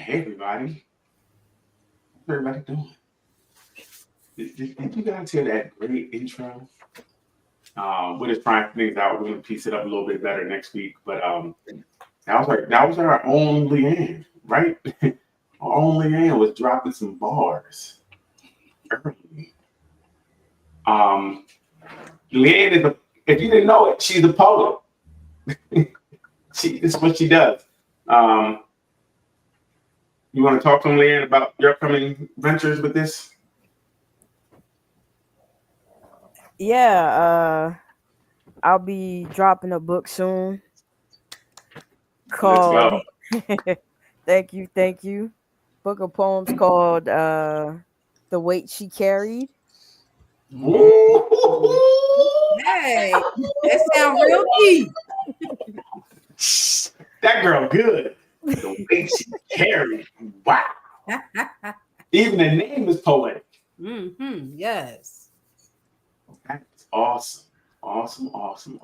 Hey everybody, how's everybody doing? Did you guys hear that great intro? We're just trying things out. We're gonna piece it up a little bit better next week. But that was our own Leanne, right? Our own Leanne was dropping some bars early. Um, Leanne is a if you didn't know it, she's a poet. This is what she does. Um, you want to talk to Leanne about your upcoming ventures with this? Yeah, I'll be dropping a book soon Let's called go. thank you. Book of poems called The Weight She Carried. Ooh. Hey, that sounds real deep. That girl good. The way she carried. Wow. Even the name is poetic. Yes. That's awesome. Awesome.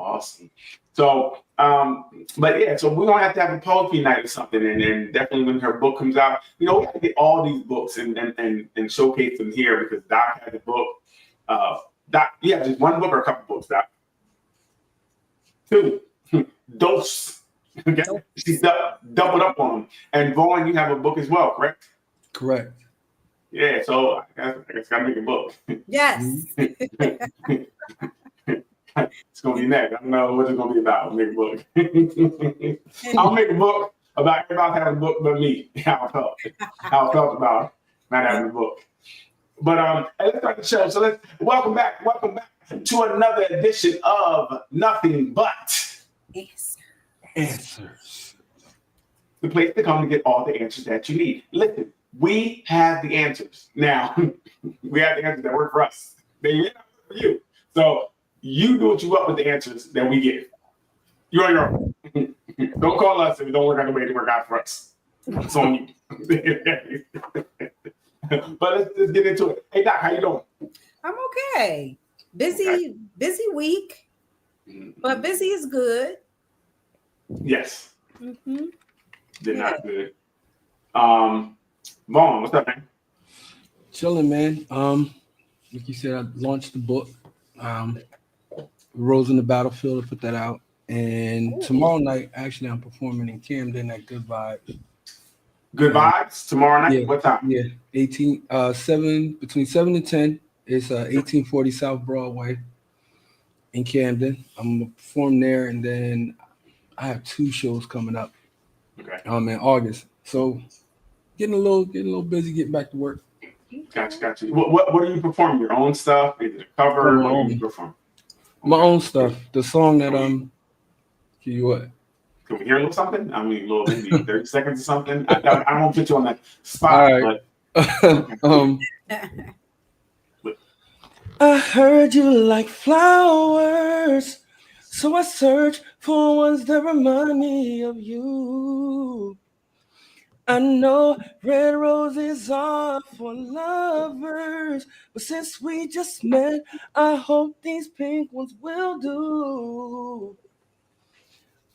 So, but yeah, so we're gonna have to have a poetry night or something, and then definitely when her book comes out, we have to get all these books and showcase them here because Doc has a book. Doc, you have just one book or a couple books, Doc? Two. Dose. Okay. She's doubled up on them. And Vaughn, you have a book as well, correct? Correct. Yeah, so I guess I gotta make a book. Yes. It's gonna be next. I don't know what it's gonna be about. I'll make a book. I'll make a book about everybody having a book but me. How I felt about not having a book. But hey, let's start the show. So let's welcome back to another edition of Nothing But Answers. The place to come to get all the answers that you need. Listen, we have the answers. Now, we have the answers that work for us. They may not work for you. So you do what you want with the answers that we give. You're on your own. Don't call us if it don't work out the way to work out for us. It's on you. But let's get into it. Hey Doc, how you doing? I'm okay. Busy week, but busy is good. Yes. Mm-hmm. They're not good. Vaughn, what's up, man? Chilling, man. Like you said, I launched the book. Rose in the Battlefield to put that out. And tomorrow night, actually, I'm performing in Camden at Good Vibes. Good vibes tomorrow night. Yeah, What time? Yeah, 7 between 7 and 10. It's 1840 South Broadway in Camden. I'm gonna perform there, and then I have 2 shows coming up. Okay. In August. So getting a little busy, getting back to work. Gotcha. What are you performing? Your own stuff? Is it a cover? My What own. do you perform? My own stuff. The song that what? Can we hear a little something? I mean, a little maybe 30 seconds or something. I won't put you on that spot, All right. but I heard you like flowers, so I search for ones that remind me of you. I know red roses are for lovers, but since we just met, I hope these pink ones will do.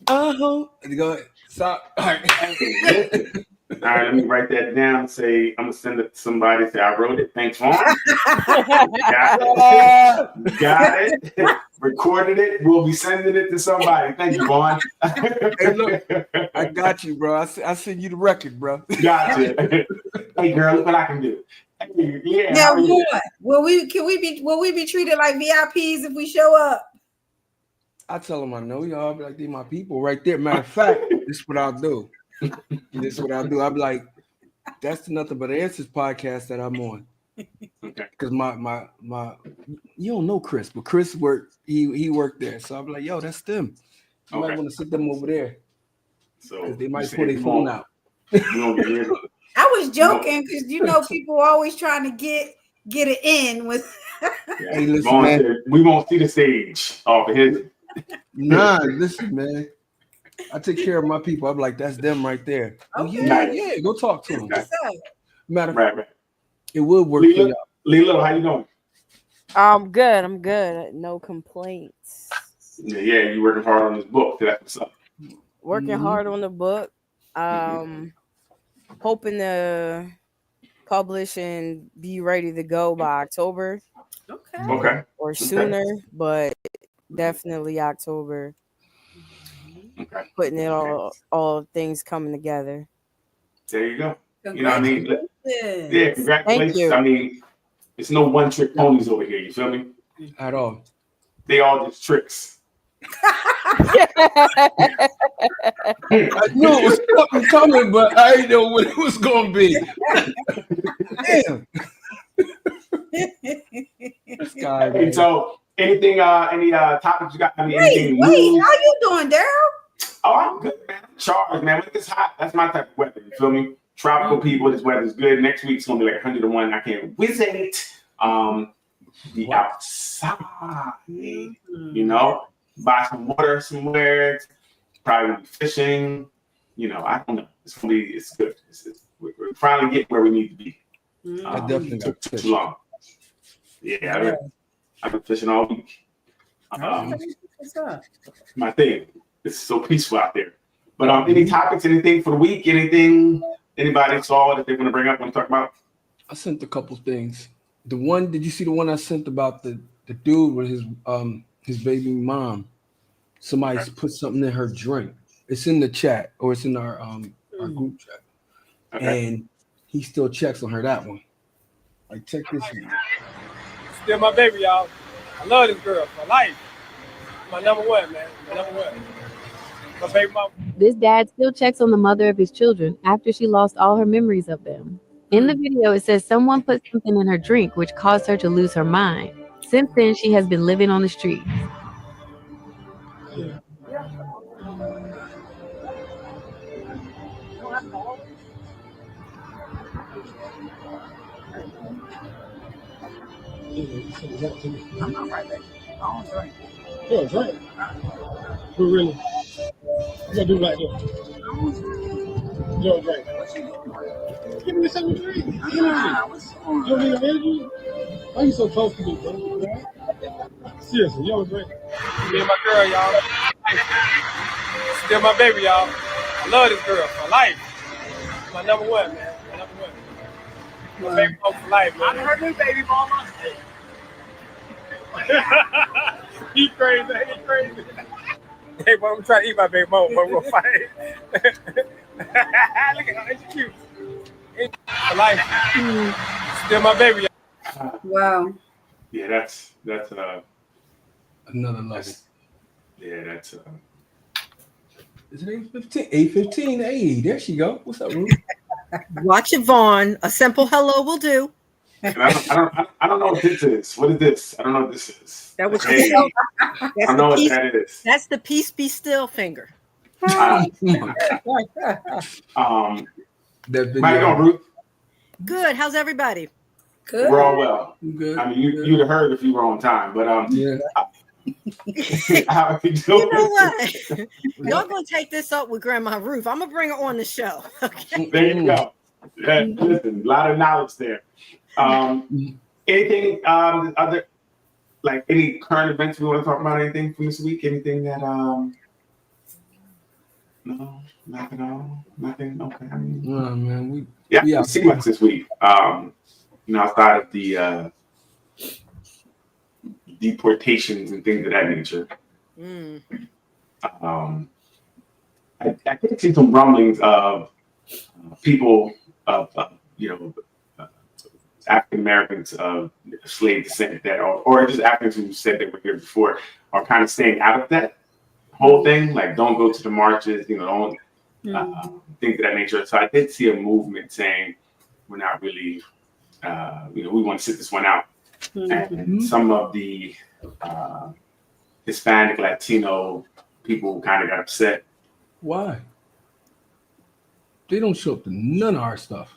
I hope. Go ahead. Stop. All right. all right, let me write that down. Say I'm gonna send it to somebody. Say I wrote it. Thanks, Vaughn. Got it. Recorded it. We'll be sending it to somebody. Thank you, Vaughn. Hey, look, I got you, bro. I send you the record, bro. Gotcha. Hey, girl, look what I can do. Hey, yeah. Now how are you? what? Will we be treated like VIPs if we show up? I tell them I know y'all. I'll be like, these my people right there. Matter of fact, this is what I'll do. I'll be like, that's the Nothing But Answers podcast that I'm on. Okay. Because my you don't know Chris, but Chris worked. He worked there, so I'm like, yo, that's them. You might want to sit them over there. So They might pull their phone out. We don't get rid of it. I was joking because people are always trying to get it in with. Hey, listen, Vaughn man. said, we won't see the stage off of his. Nah, listen, man. I take care of my people. I'm like, that's them right there. Okay. Yeah, go talk to them. What's up? Matter of fact, Right. it will work for y'all. Lilo, how you doing? I'm good. No complaints. Yeah, you working hard on this book. That's what's up. Working hard on the book. hoping to publish and be ready to go by October Okay. Okay. or sooner, but definitely October. Okay. Putting it all things coming together. There you go. You know what I mean? Congratulations. Yeah, congratulations. you. I mean, it's no one trick ponies over here. You feel me? At all. They all just tricks. I knew it was something coming, but I didn't know what it was going to be. Damn. This guy. Hey, so anything, any topics you got? I mean, Wait, anything how new? you doing, Daryl? Oh, I'm good, man. I'm charged, man. When it's hot, that's my type of weather. You feel me? Tropical people, this weather's good. Next week's gonna be like 101. I can't visit. Be outside. You know, buy some water somewhere. Probably be fishing. You know, I don't know. It's good. We're finally getting where we need to be. I definitely took got too long. Yeah, I've been fishing all week. What's up? My thing. It's so peaceful out there. But any topics, anything for the week, anything anybody saw that they want to bring up, want to talk about? I sent a couple things. The one, did you see the one I sent about the dude with his baby mom? Somebody put something in her drink. It's in the chat, or it's in our group chat. Okay. And he still checks on her, that one. Like, check this one. Still my baby, y'all. I love this girl for life. My number one, man. My number one. My baby mama. This dad still checks on the mother of his children after she lost all her memories of them. In the video, it says someone put something in her drink which caused her to lose her mind. Since then, she has been living on the streets. I'm not right back. I don't drink. You don't drink? Who really? What you do right there? You don't drink. What you doing? Give me something to drink. You don't need an energy? Why are you so close to me, bro? Seriously, you don't drink. Me and my girl, y'all. Still my baby, y'all. I love this girl for life. My number one, man. My number one. My baby mama for life, man. I heard new baby mama. He crazy. He crazy. Hey, but I'm trying to eat my baby mama, but we'll fight. Look at her. She's cute. For life. Still my baby, y'all. Wow. Yeah, that's Another level. yeah, that's Is it 8:15? 8:15. Hey, there she go. What's up, Ruth? Watch it, Vaughn. A simple hello will do. and I don't know what this is. What is this? I don't know what this is. That was Hey, I don't know what that is. That's the peace be still finger. That That video. How you doing, Ruth? Good. How's everybody? Good. We're all well. Good. I mean, you'd have heard if you were on time, but Yeah. how are you doing? You know what? Y'all gonna take this up with Grandma Ruth. I'm gonna bring her on the show. Okay. There you go. Yeah, listen, a lot of knowledge there. Anything other, like any current events we want to talk about? Anything from this week? Anything that no, nothing at all. Nothing. Okay. I mean, Oh, man, yeah, we I see much this week. Outside of the deportations and things of that nature. Mm. I did see some rumblings of people of African Americans of slave descent that, or just Africans who said they were here before, are kind of staying out of that whole thing. Like, don't go to the marches, don't things of that nature. So I did see a movement saying we're not really, we want to sit this one out. And some of the Hispanic, Latino people kind of got upset. Why? They don't show up to none of our stuff.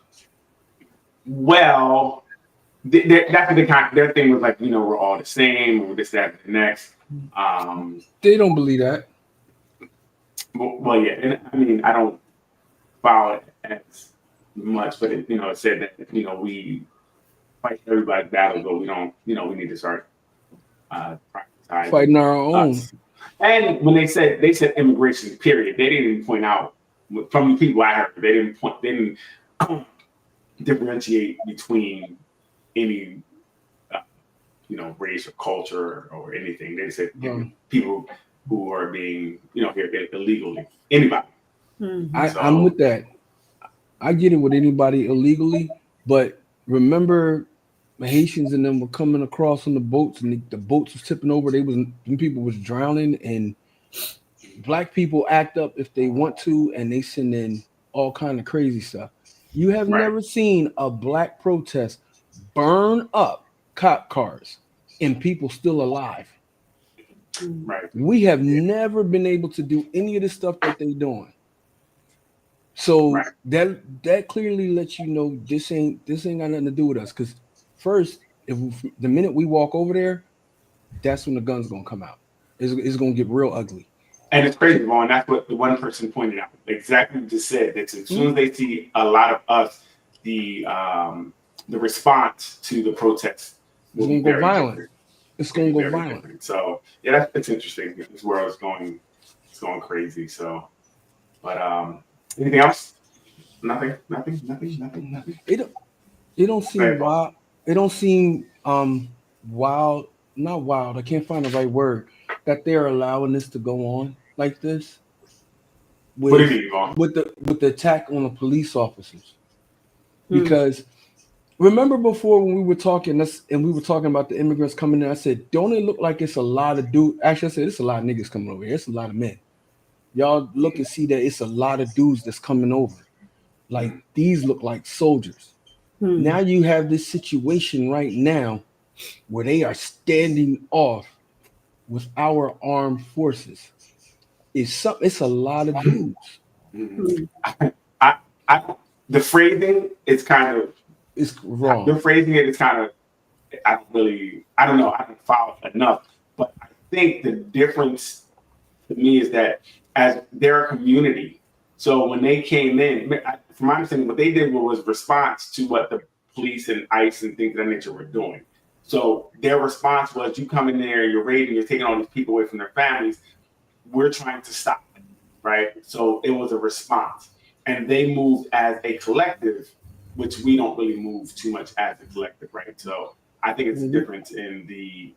Well, that's what their thing was like, we're all the same, or this, that, and the next. They don't believe that. Well, yeah, and I mean, I don't follow it as much, but it said that, we fight everybody's battles, but we don't, we need to start prioritizing Fighting our own. us. And when they said immigration, period, they didn't even point out, from the people I heard, they didn't differentiate between any race or culture or anything. They said people who are being here illegally. Anybody. I'm with that. I get it with anybody illegally, but remember, the Haitians and them were coming across on the boats, and the boats was tipping over. People was drowning, and black people act up if they want to, and they send in all kind of crazy stuff. You have never seen a black protest burn up cop cars and people still alive. Right. We have never been able to do any of the stuff that they're doing. So that clearly lets you know this ain't got nothing to do with us. Because first, the minute we walk over there, that's when the gun's gonna come out. It's gonna get real ugly. And it's crazy, Vaughn. That's what the one person pointed out. Exactly what you just said. That as soon as they see a lot of us, the response to the protests will be go violent. Different. It's going to go violent. Different. So yeah, that's interesting. This world is going crazy. So, but anything else? Nothing. It don't seem wild. It don't seem wild. Not wild. I can't find the right word. That they're allowing this to go on like this. What do you mean, Vaughn? With the attack on the police officers. Because remember before when we were talking and we were talking about the immigrants coming in, I said, don't it look like it's a lot of dudes? Actually, I said it's a lot of niggas coming over here. It's a lot of men. Y'all look and see that it's a lot of dudes that's coming over. Like these look like soldiers. Now you have this situation right now where they are standing off with our armed forces. It's a lot of dudes. The phrasing is kind of wrong. The phrasing is kind of I don't know. I don't follow enough. But I think the difference to me is that as they're a community, so when they came in, from my understanding, what they did was response to what the police and ICE and things of that nature were doing. So their response was, you come in there, you're raiding, you're taking all these people away from their families. We're trying to stop it, right? So it was a response. And they moved as a collective, which we don't really move too much as a collective, right? So I think it's a difference in the,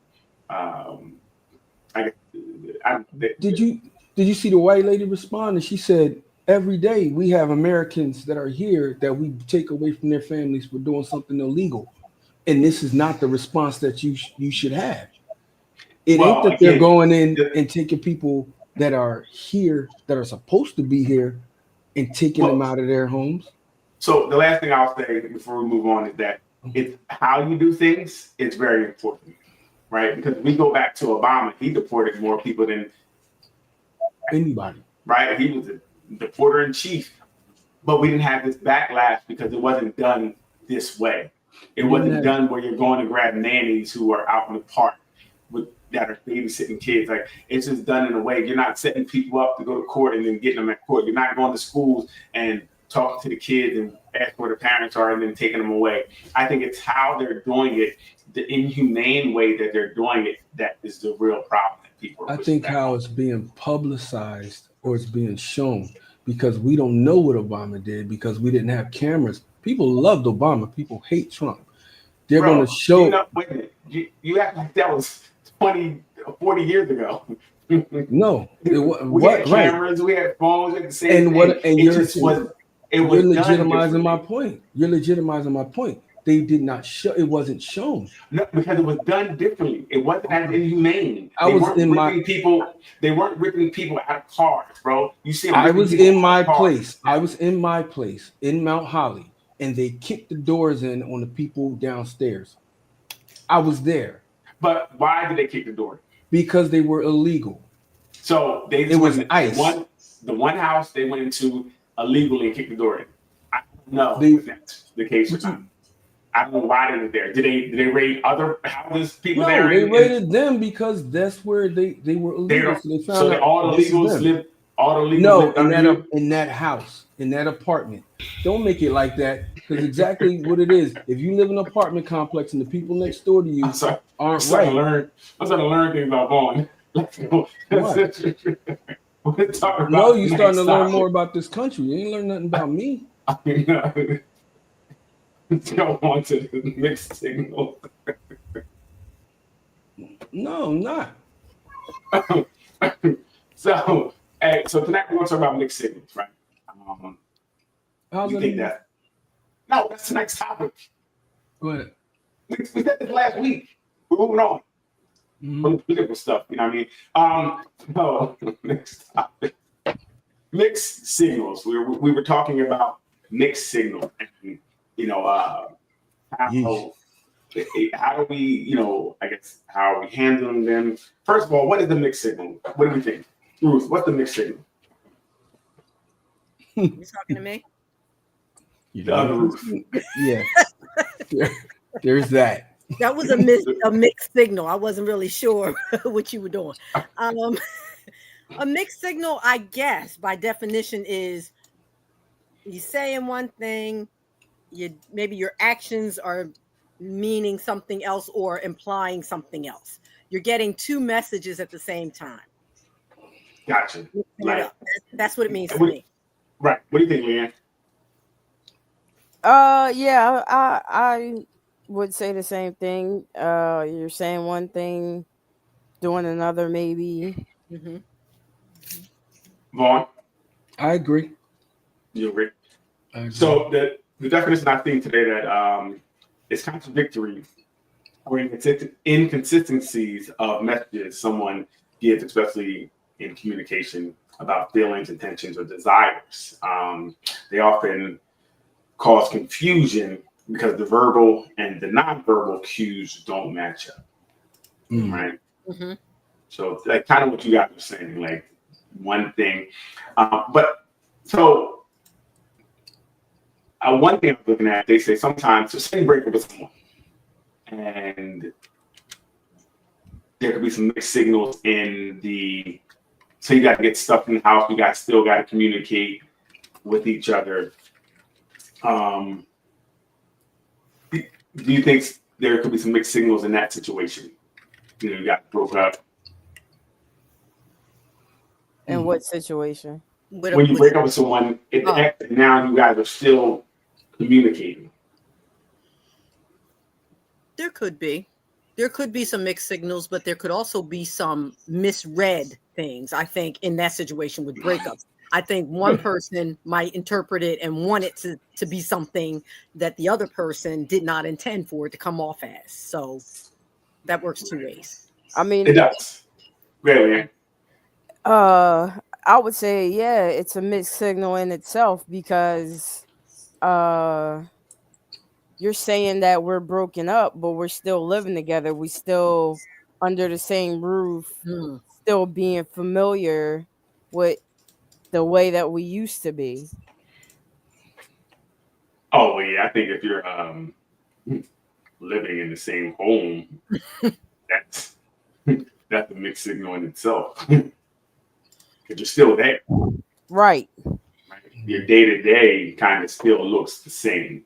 Did you see the white lady respond? And she said, every day we have Americans that are here that we take away from their families for doing something illegal. And this is not the response that you should have. It ain't that they're going in and taking people that are here, that are supposed to be here, and taking them out of their homes. So the last thing I'll say before we move on is that it's how you do things. It's very important, right? Because we go back to Obama, he deported more people than anybody, right? He was the deporter in chief, but we didn't have this backlash because it wasn't done this way. It wasn't done where you're going to grab nannies who are out in the park that are babysitting kids. Like, it's just done in a way you're not setting people up to go to court and then getting them at court. You're not going to schools and talking to the kids and asking where the parents are and then taking them away. I think it's how they're doing it, the inhumane way that they're doing it, that is the real problem that people are. I think how it's being publicized or it's being shown, because we don't know what Obama did because we didn't have cameras. People loved Obama. People hate Trump. They're going to show. Wait a minute. You act like that was 20, 40 years ago. No. We had cameras, we had phones, we had the same thing. And you're legitimizing my point. You're legitimizing my point. They did not show. It wasn't shown. No, because it was done differently. It wasn't as inhumane. They weren't ripping people out of cars, bro. You see, I was in my place. I was in my place in Mount Holly, and they kicked the doors in on the people downstairs. I was there. But why did they kick the door? Because they were illegal. So it was ICE. The one house they went into illegally and kicked the door in. I don't know if that's the case or not. I don't know why they were there. Did they raid other houses? People there? They raided them because that's where they were illegal. So they found out all the illegals lived. All the illegals in that house, in that apartment. Don't make it like that, because exactly what it is. If you live in an apartment complex and the people next door to you aren't right. I'm starting to learn things about Vaughn. Let's go. No, you're starting to learn more about this country. You ain't learn nothing about me. go on to the mixed signal? No, I'm not. So tonight we're going to talk about mixed signals, right? How's You that think even- that? No, that's tonight's topic. Go ahead. We said this last week. We're moving on. Mhm. Political stuff, you know what I mean? So next topic. Mixed signals. We were talking about mixed signals, and how do we, I guess, how are we handling them? First of all, what is the mixed signal? What do we think? Ruth, what's the mixed signal? You talking to me? The other Ruth. Yeah. There's that. That was a mixed signal. I wasn't really sure what you were doing. A mixed signal, I guess, by definition, is you saying one thing, maybe your actions are meaning something else or implying something else. You're getting two messages at the same time. Gotcha. Like, That's what it means to me. right. What do you think, Leanne? Yeah, I would say the same thing. You're saying one thing, doing another, maybe. Mm-hmm. Vaughn, I agree. you agree? I agree. So the definition I think today that is contradictory or inconsistencies of messages someone gives, especially in communication about feelings, intentions, or desires. They often cause confusion because the verbal and the nonverbal cues don't match up, right? Mm-hmm. So like kind of what you guys were saying, like one thing, but so one thing I'm looking at, they say sometimes to say break up with someone, and there could be some mixed signals in the. So you got to get stuff in the house. You still got to communicate with each other. Do you think there could be some mixed signals in that situation? You got broke up. In what situation? When you break up with someone, now you guys are still communicating. There could be some mixed signals, but there could also be some misread things. I think in that situation with breakups, I think one person might interpret it and want it to be something that the other person did not intend for it to come off as. So that works two ways. I mean, It does. Really? I would say, yeah, it's a mixed signal in itself because you're saying that we're broken up, but we're still living together. We still under the same roof, still being familiar with the way that we used to be. Oh, well, yeah. I think if you're living in the same home, that's a mixed signal in itself. Because you're still there. Right. Your day-to-day kind of still looks the same.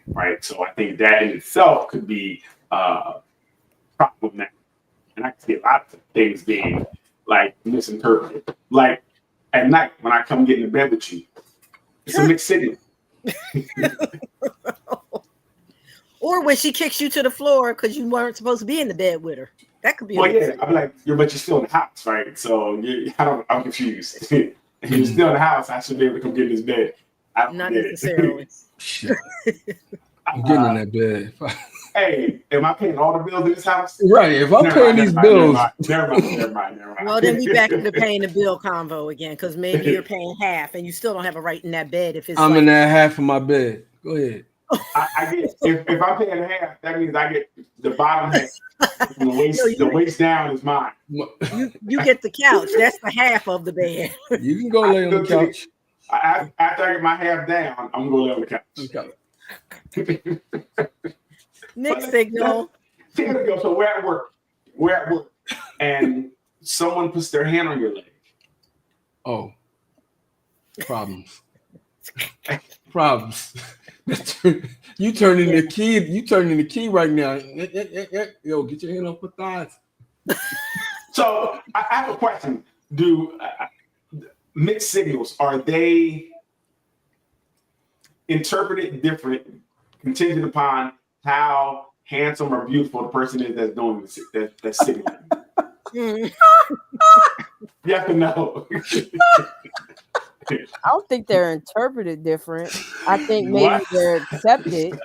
Right. So I think that in itself could be problematic. And I can see a lot of things being like misinterpreted. Like at night when I come get into bed with you, it's a mixed signal. Or when she kicks you to the floor because you weren't supposed to be in the bed with her. That could be. Well, yeah, I'm like, but you're still in the house, right? So I'm confused. If you're still in the house, I should be able to come get in this bed. I don't Not get necessarily. Shit. I'm getting in that bed. Hey, am I paying all the bills in this house? Right. If I'm paying these bills. Never mind. Well, then we back into paying the bill convo again because maybe you're paying half and you still don't have a right in that bed if it's. I'm in that half of my bed. Go ahead. I get if I'm paying half, that means I get the bottom half. The waist down is mine. You get the couch. That's the half of the bed. You can go lay on the couch. After I get my half down, I'm gonna lay on the couch. Mixed signal. Here we go. So we're at work, and someone puts their hand on your leg. Oh, problems. You turning the key. You turning the key right now. Yo, get your hand off my thighs. So I have a question. Do mixed signals, are they interpreted different contingent upon how handsome or beautiful the person is that's doing this, that's sitting there. You have to know. I don't think they're interpreted different. I think maybe What? they're accepted.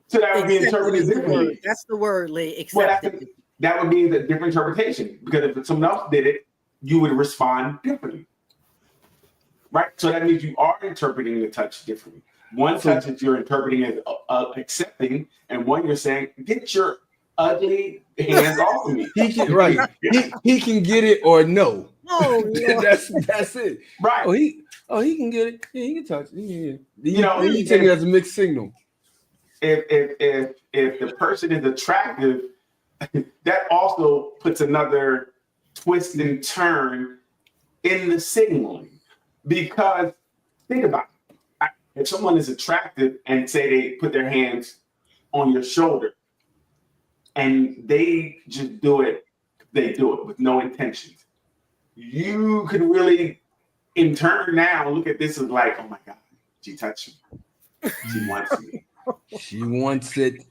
So that would be interpreted Accepted is the differently. word. That's the word, Lee. Well, Accepted. that would be the different interpretation, because if someone else did it, you would respond differently. Right? So that means you are interpreting the touch differently. One touch that you're interpreting as accepting, and one you're saying, get your ugly hands off of me. He can he can get it or no. Oh, Lord. that's it. Right. He can get it. Yeah, he can touch it. Yeah. You know, you take it as a mixed signal. If the person is attractive, that also puts another twist and turn in the signaling. Because think about it. If someone is attractive and say they put their hands on your shoulder and they just do it, they do it with no intentions. You could really, in turn, now look at this as like, oh my God, she touched me. She wants me. She wants it.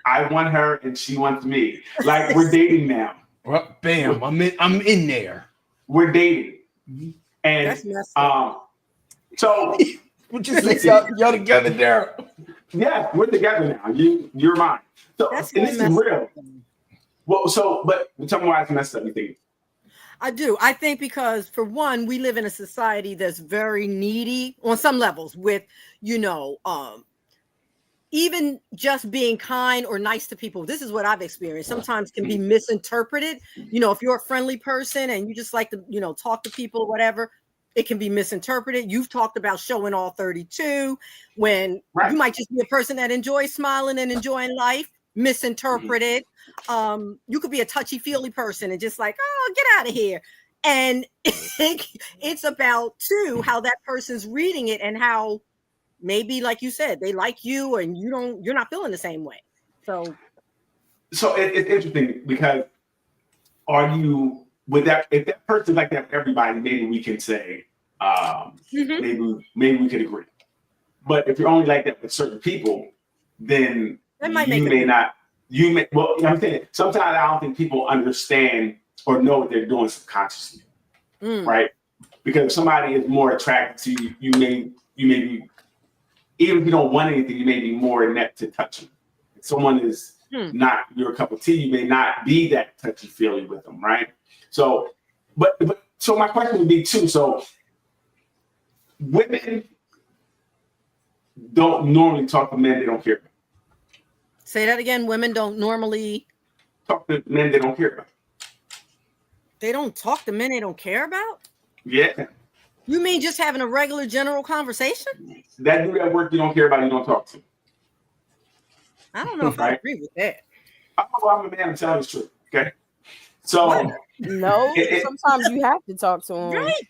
I want her and she wants me. Like, we're dating now. Well, bam! I'm in there. We're dating. And That's messed up. so What you say? Y'all together there? yeah, we're together now. You're mine. So That's and this is messed real. Well, but tell me why it's messed up, you think? I do. I think because, for one, we live in a society that's very needy on some levels with, even just being kind or nice to people. This is what I've experienced. Sometimes can be misinterpreted. If you're a friendly person and you just like to, talk to people or whatever, it can be misinterpreted. You've talked about showing all 32 when you might just be a person that enjoys smiling and enjoying life. Misinterpreted. You could be a touchy-feely person and just like, oh, get out of here. And it's about too how that person's reading it and how maybe, like you said, they like you and you're not feeling the same way. So it's interesting because are you with that? If that person's like that for everybody, maybe we can say maybe we could agree. But if you're only like that with certain people, then you may not. Well, I'm saying sometimes I don't think people understand or know what they're doing subconsciously, right? Because if somebody is more attracted to you, you may be, even if you don't want anything, you may be more inept to touching. If someone is not your cup of tea, you may not be that touchy-feely with them, right? So, so my question would be too, so women don't normally talk to men they don't care about. Say that again. Women don't normally talk to men they don't care about. They don't talk to men they don't care about? Yeah. You mean just having a regular general conversation? That dude at work you don't care about, you don't talk to. I don't know if I agree with that. I'm a man, I'm telling the truth. Okay. So no, sometimes you have to talk to him. Right.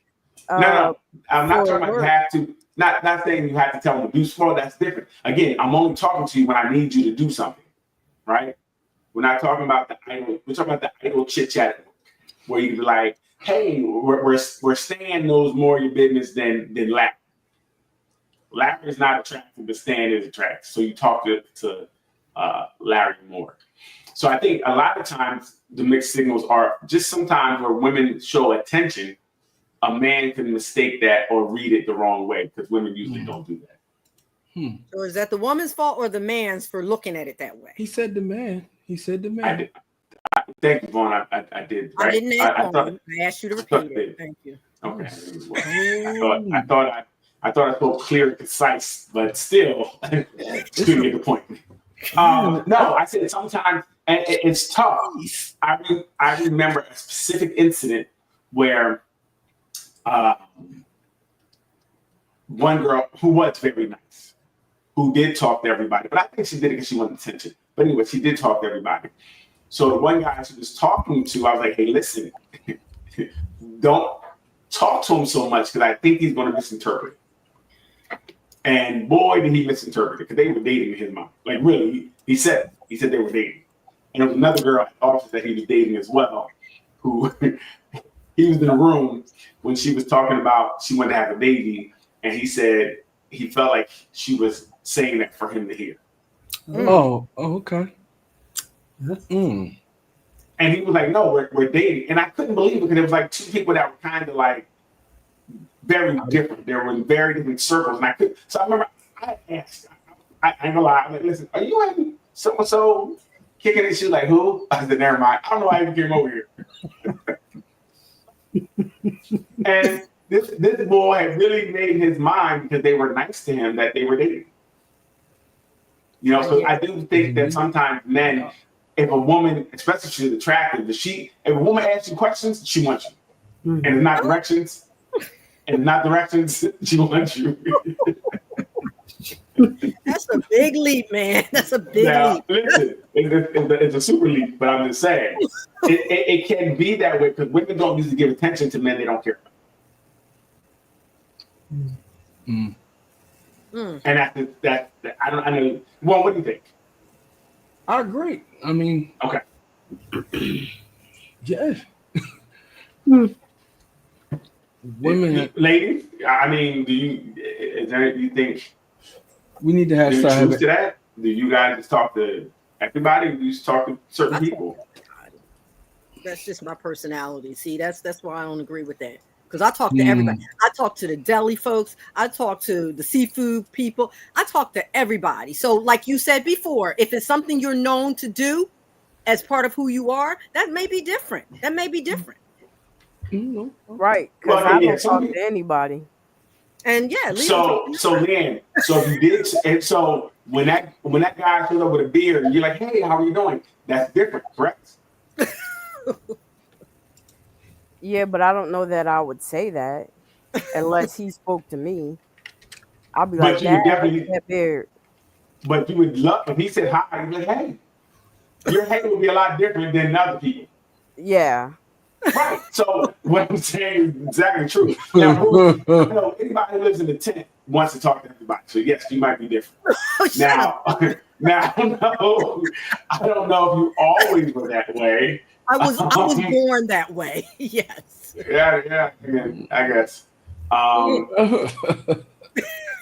No, I'm not talking about you have to. Not saying you have to tell them to do small. That's different. Again, I'm only talking to you when I need you to do something, right? We're not talking about the idle. We're talking about the idle chit chat, where you can be like, "Hey, we're Stan knows more of your business than Larry. Larry is not attractive, but Stan is attractive. So you talk to Larry more. So I think a lot of times the mixed signals are just sometimes where women show attention. A man can mistake that or read it the wrong way because women usually don't do that. So is that the woman's fault or the man's for looking at it that way? He said the man. Thank you, Vaughn. I did. Right? I didn't ask I asked you to repeat it. Thank you. Okay. I thought I spoke clear and concise, but still, to get the point. No, I said sometimes, and it's tough. I remember a specific incident where one girl who was very nice, who did talk to everybody, but I think she did it because she wanted attention. But anyway, she did talk to everybody. So the one guy she was talking to, I was like, hey, listen, don't talk to him so much because I think he's going to misinterpret it. And boy, did he misinterpret it because they were dating in his mind. Like really, he said they were dating. And there was another girl at the office that he was dating as well, who he was in the room when she was talking about she wanted to have a baby, and he said he felt like she was saying that for him to hear. Oh, okay. Mm. And he was like, no, we're dating. And I couldn't believe it because it was like two people that were kind of like very different. They were in very different circles. And so I remember I asked, I ain't gonna lie, I'm like, listen, are you having so-and-so kicking it? She was like, who? I said, never mind. I don't know why I even came over here. And this boy had really made his mind because they were nice to him that they were dating. You know, so I do think that sometimes men, if a woman, especially if she's attractive, if a woman asks you questions, she wants you. And it's not directions. She wants you. That's a big leap, man. That's a big leap. Listen, it's a super leap, but I'm just saying it can be that way because women don't usually give attention to men they don't care about. And that's I know. Well, what do you think? I agree. I mean, okay. Yes. Women, ladies. I mean, do you think we need to have truth to that? Do you guys just talk to everybody? Or do you just talk to certain people? That's just my personality. See, that's why I don't agree with that. Because I talk to everybody. I talk to the deli folks. I talk to the seafood people. I talk to everybody. So like you said before, if it's something you're known to do as part of who you are, that may be different. Right. Because I don't talk to anybody. And yeah. So Leanne, so if you did, and so when that guy shows up with a beard and you're like, hey, how are you doing? That's different, correct? Yeah, but I don't know that I would say that unless he spoke to me. I'll be like, that beard. But you would love if he said hi, you'd be like, hey. Your hey would be a lot different than other people. Yeah. Right. So what I'm saying is exactly true. Now, anybody who lives in the tent wants to talk to everybody. So yes, you might be different. Now, I don't know if you always were that way. I was born that way. Yes. Yeah, I guess.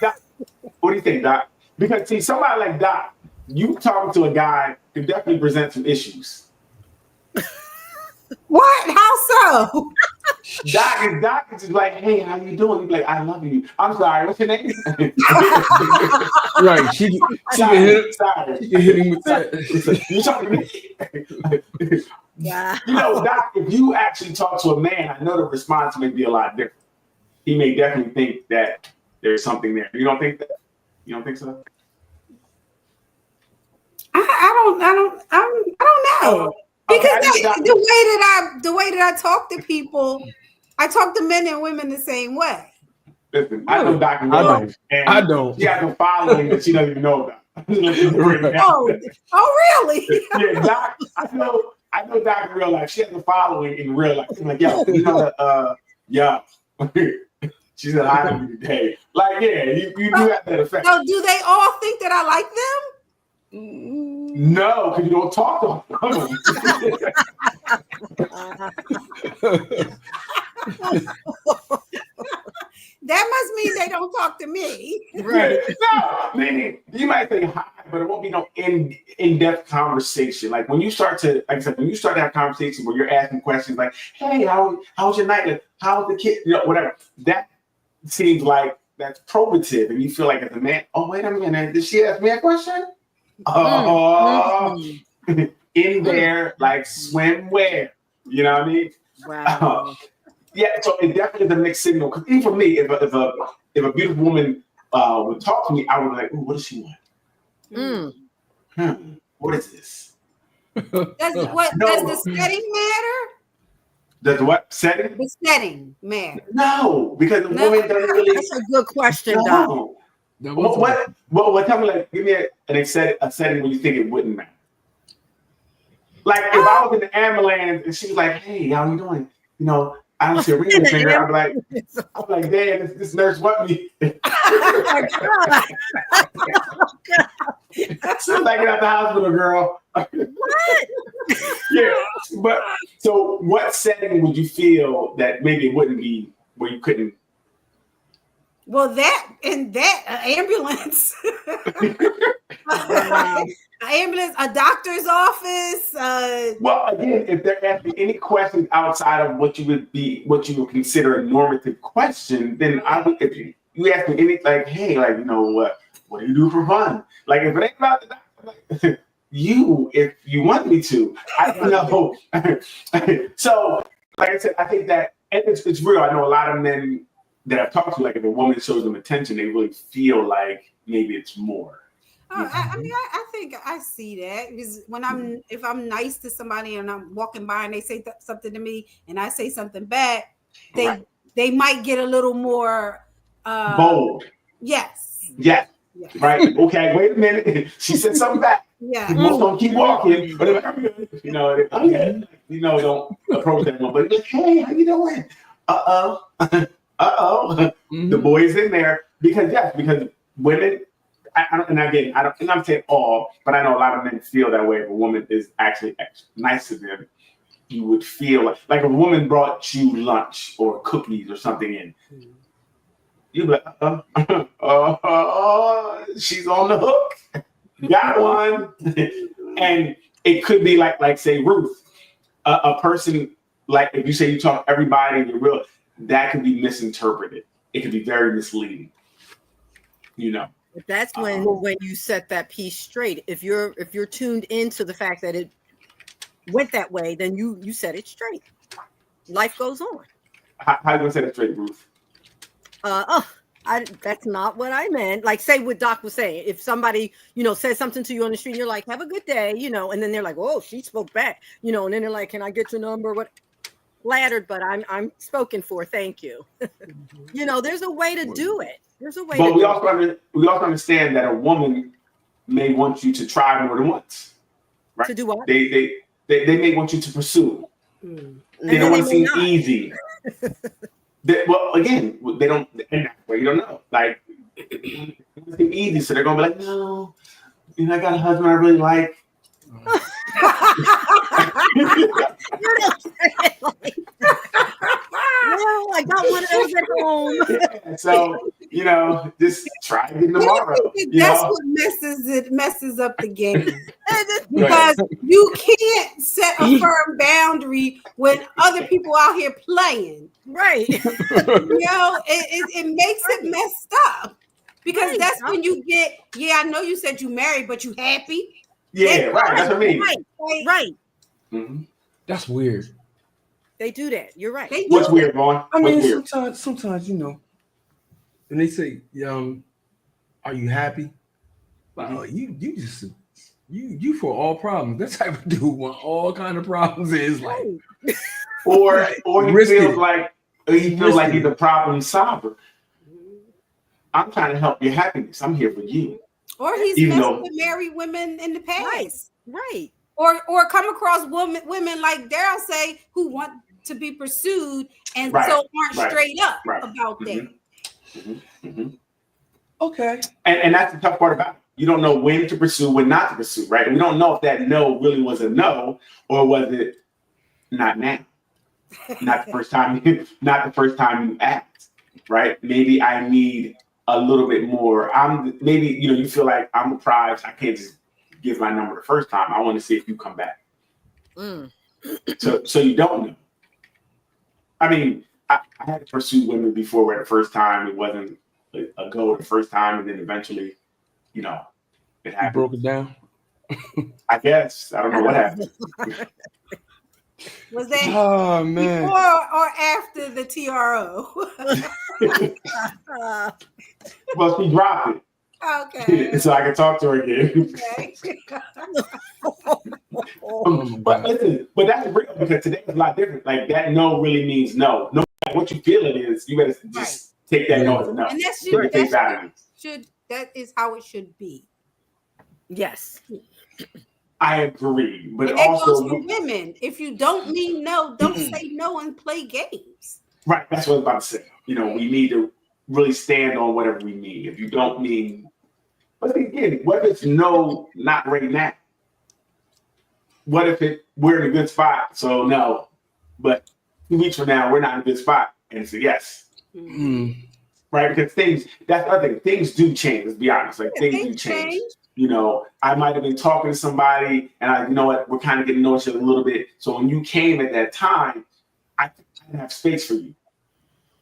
Doc, what do you think, Doc? Because see, somebody like Doc, you talking to a guy could definitely present some issues. What? How so? Doc is just like, hey, how you doing? He's like, I love you. I'm sorry, what's your name? Right. She can hit him with that. You talking to me? Yeah. You know, Doc, if you actually talk to a man, I know the response may be a lot different. He may definitely think that there's something there. You don't think that? You don't think so? I don't know. Because the way that I talk to people, I talk to men and women the same way. Listen, I know Doc in real life, and I don't. She has a following that she doesn't even know about. Oh, really? Yeah, Doc. I know Doc in real life. She has a following in real life. I'm like, yo, you know, she said hi to me today. Like, yeah, you do have that effect. So, do they all think that I like them? No, because you don't talk to them. That must mean they don't talk to me. Right. No, meaning you might say hi, but it won't be no in-depth conversation. Like when you start to, like I said, when you start to have conversations where you're asking questions like, hey, how was your night? Like, how was the kid? You know, whatever. That seems like that's probative. And you feel like as a man, oh, wait a minute, did she ask me a question? In there, like swimwear. You know what I mean? Wow. Yeah, so it definitely is a mixed signal. Because even for me, if a beautiful woman would talk to me, I would be like, ooh, what does she want? What is this? Does the setting matter? Does what setting? The setting matter. No, because the woman doesn't really. That's a good question, No. Doc. What? Tell me, like, give me a setting where you think it wouldn't matter. Like if I was in the ambulance and she was like, "Hey, how you doing?" You know, I don't see a ring in the finger. I'm like, damn, this nurse want me. Oh my God. Soon as I get out the hospital, girl. What? Yeah, but so what setting would you feel that maybe it wouldn't be where you couldn't? Well, that ambulance, ambulance, a doctor's office. Well, again, if they're asking any questions outside of what you would consider a normative question, then I would. If you ask me anything, like, hey, like, you know, what do you do for fun? Like, if it ain't about the doctor, like, if you want me to, I don't know. So, like I said, I think that it's real. I know a lot of men that I've talked to, like, if a woman shows them attention, they really feel like maybe it's more. I mean, I think I see that because if I'm nice to somebody and I'm walking by and they say something to me and I say something back, they might get a little more bold. Yes. Yes. Right. Okay. Wait a minute. She said something back. Yeah. Most don't keep walking, but you know, okay, you know, don't approach that one. But hey, how you doing? The boys in there because women. And I'm saying all, but I know a lot of men feel that way. If a woman is actually nice to them, you would feel like if a woman brought you lunch or cookies or something in, you'd be like, she's on the hook. Got one. And it could be like say Ruth, a person, like if you say you talk to everybody and you're real, that could be misinterpreted. It could be very misleading, you know. But that's when you set that piece straight. If you're tuned into the fact that it went that way, then you set it straight. Life goes on. How you gonna set it straight, Ruth? That's not what I meant. Like, say what Doc was saying. If somebody, you know, says something to you on the street, and you're like, "Have a good day," you know, and then they're like, "Oh, she spoke back," you know, and then they're like, "Can I get your number?" What? Flattered, but I'm spoken for. Thank you. You know, there's a way to do it. There's a way. But we also understand that a woman may want you to try more than once, right? To do what? They may want you to pursue. They don't want to seem easy. Well, again, they don't. In that way, you don't know. Like, it's easy, so they're gonna be like, no, you know, I got a husband I really like. Well, I got one of those at home. Yeah, so, you know, just try it tomorrow. That's what messes up the game. Because you can't set a firm boundary when other people out here playing. Right. You know, it makes it messed up. Because that's when you get, I know you said you married, but you happy. Yeah, right. That's what I mean. Right. Mm-hmm. That's weird. They do that. You're right. What's weird, Vaughn? I mean, sometimes, you know, and they say, are you happy? Well, you for all problems. That type of dude want all kind of problems is like, or he feels like he's a problem solver. I'm trying to help your happiness. I'm here for you. Or he's messed with married women in the past. Right. Or come across women like Daryl say who want to be pursued and so aren't straight up about that. Okay. And that's the tough part about it. You don't know when to pursue, when not to pursue, right? And we don't know if that no really was a no or was it not now. Not the first time you act, right? Maybe I need a little bit more. Maybe you feel like I'm a prize. I can't just give my number the first time. I want to see if you come back. So you don't know. I mean, I had to pursue women before where the first time it wasn't a go the first time, and then eventually, it happened. You broke it down. I guess I don't know what happened. Was that man. before or after the TRO? Well, she dropped it. Okay. So I can talk to her again. Okay. But listen, that's real because today is a lot different. Like that no really means no. No matter what you feel it is, you better just take that no as a no. And that is how it should be. Yes. I agree. But and that also goes for women. If you don't mean no, don't say no and play games. Right. That's what I was about to say. We need to really stand on whatever we mean. If you don't mean, but again, what if it's no, not right now? What if we're in a good spot? So no, but 2 weeks from now we're not in a good spot, and it's a yes. right? Because that's the other thing. Things do change. Let's be honest. Like Yeah, things do things change. change. You know, I might have been talking to somebody, and you know what, we're kind of getting to know each other a little bit. So when you came at that time, I didn't have space for you,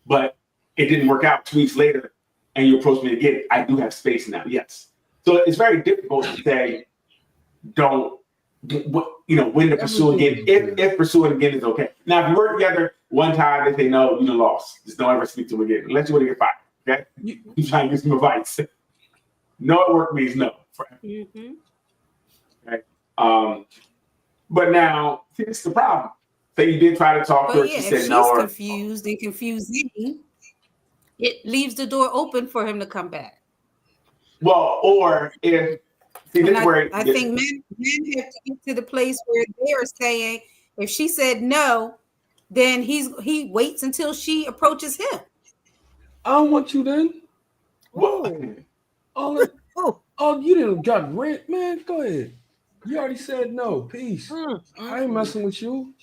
but it didn't work out 2 weeks later, and you approached me again. I do have space now. Yes. So it's very difficult to say, don't, you know, when to pursue again. If pursuing again is okay. Now, if you work together one time, they say no, you lost. Just don't ever speak to them again unless you want to get fired. Okay. You try and get some advice. No at work means no. Mm-hmm. Okay. But now, see, this is the problem. Say you did try to talk to her, But yeah, she if said she's no. confused and confusing, it leaves the door open for him to come back. Well, or if see, this And is where I think men have to get to the place where they're saying, if she said no, then he waits until she approaches him. I don't want you then. well, Oh, you didn't got rent, man. Go ahead. You already said no. Peace. I ain't messing with you.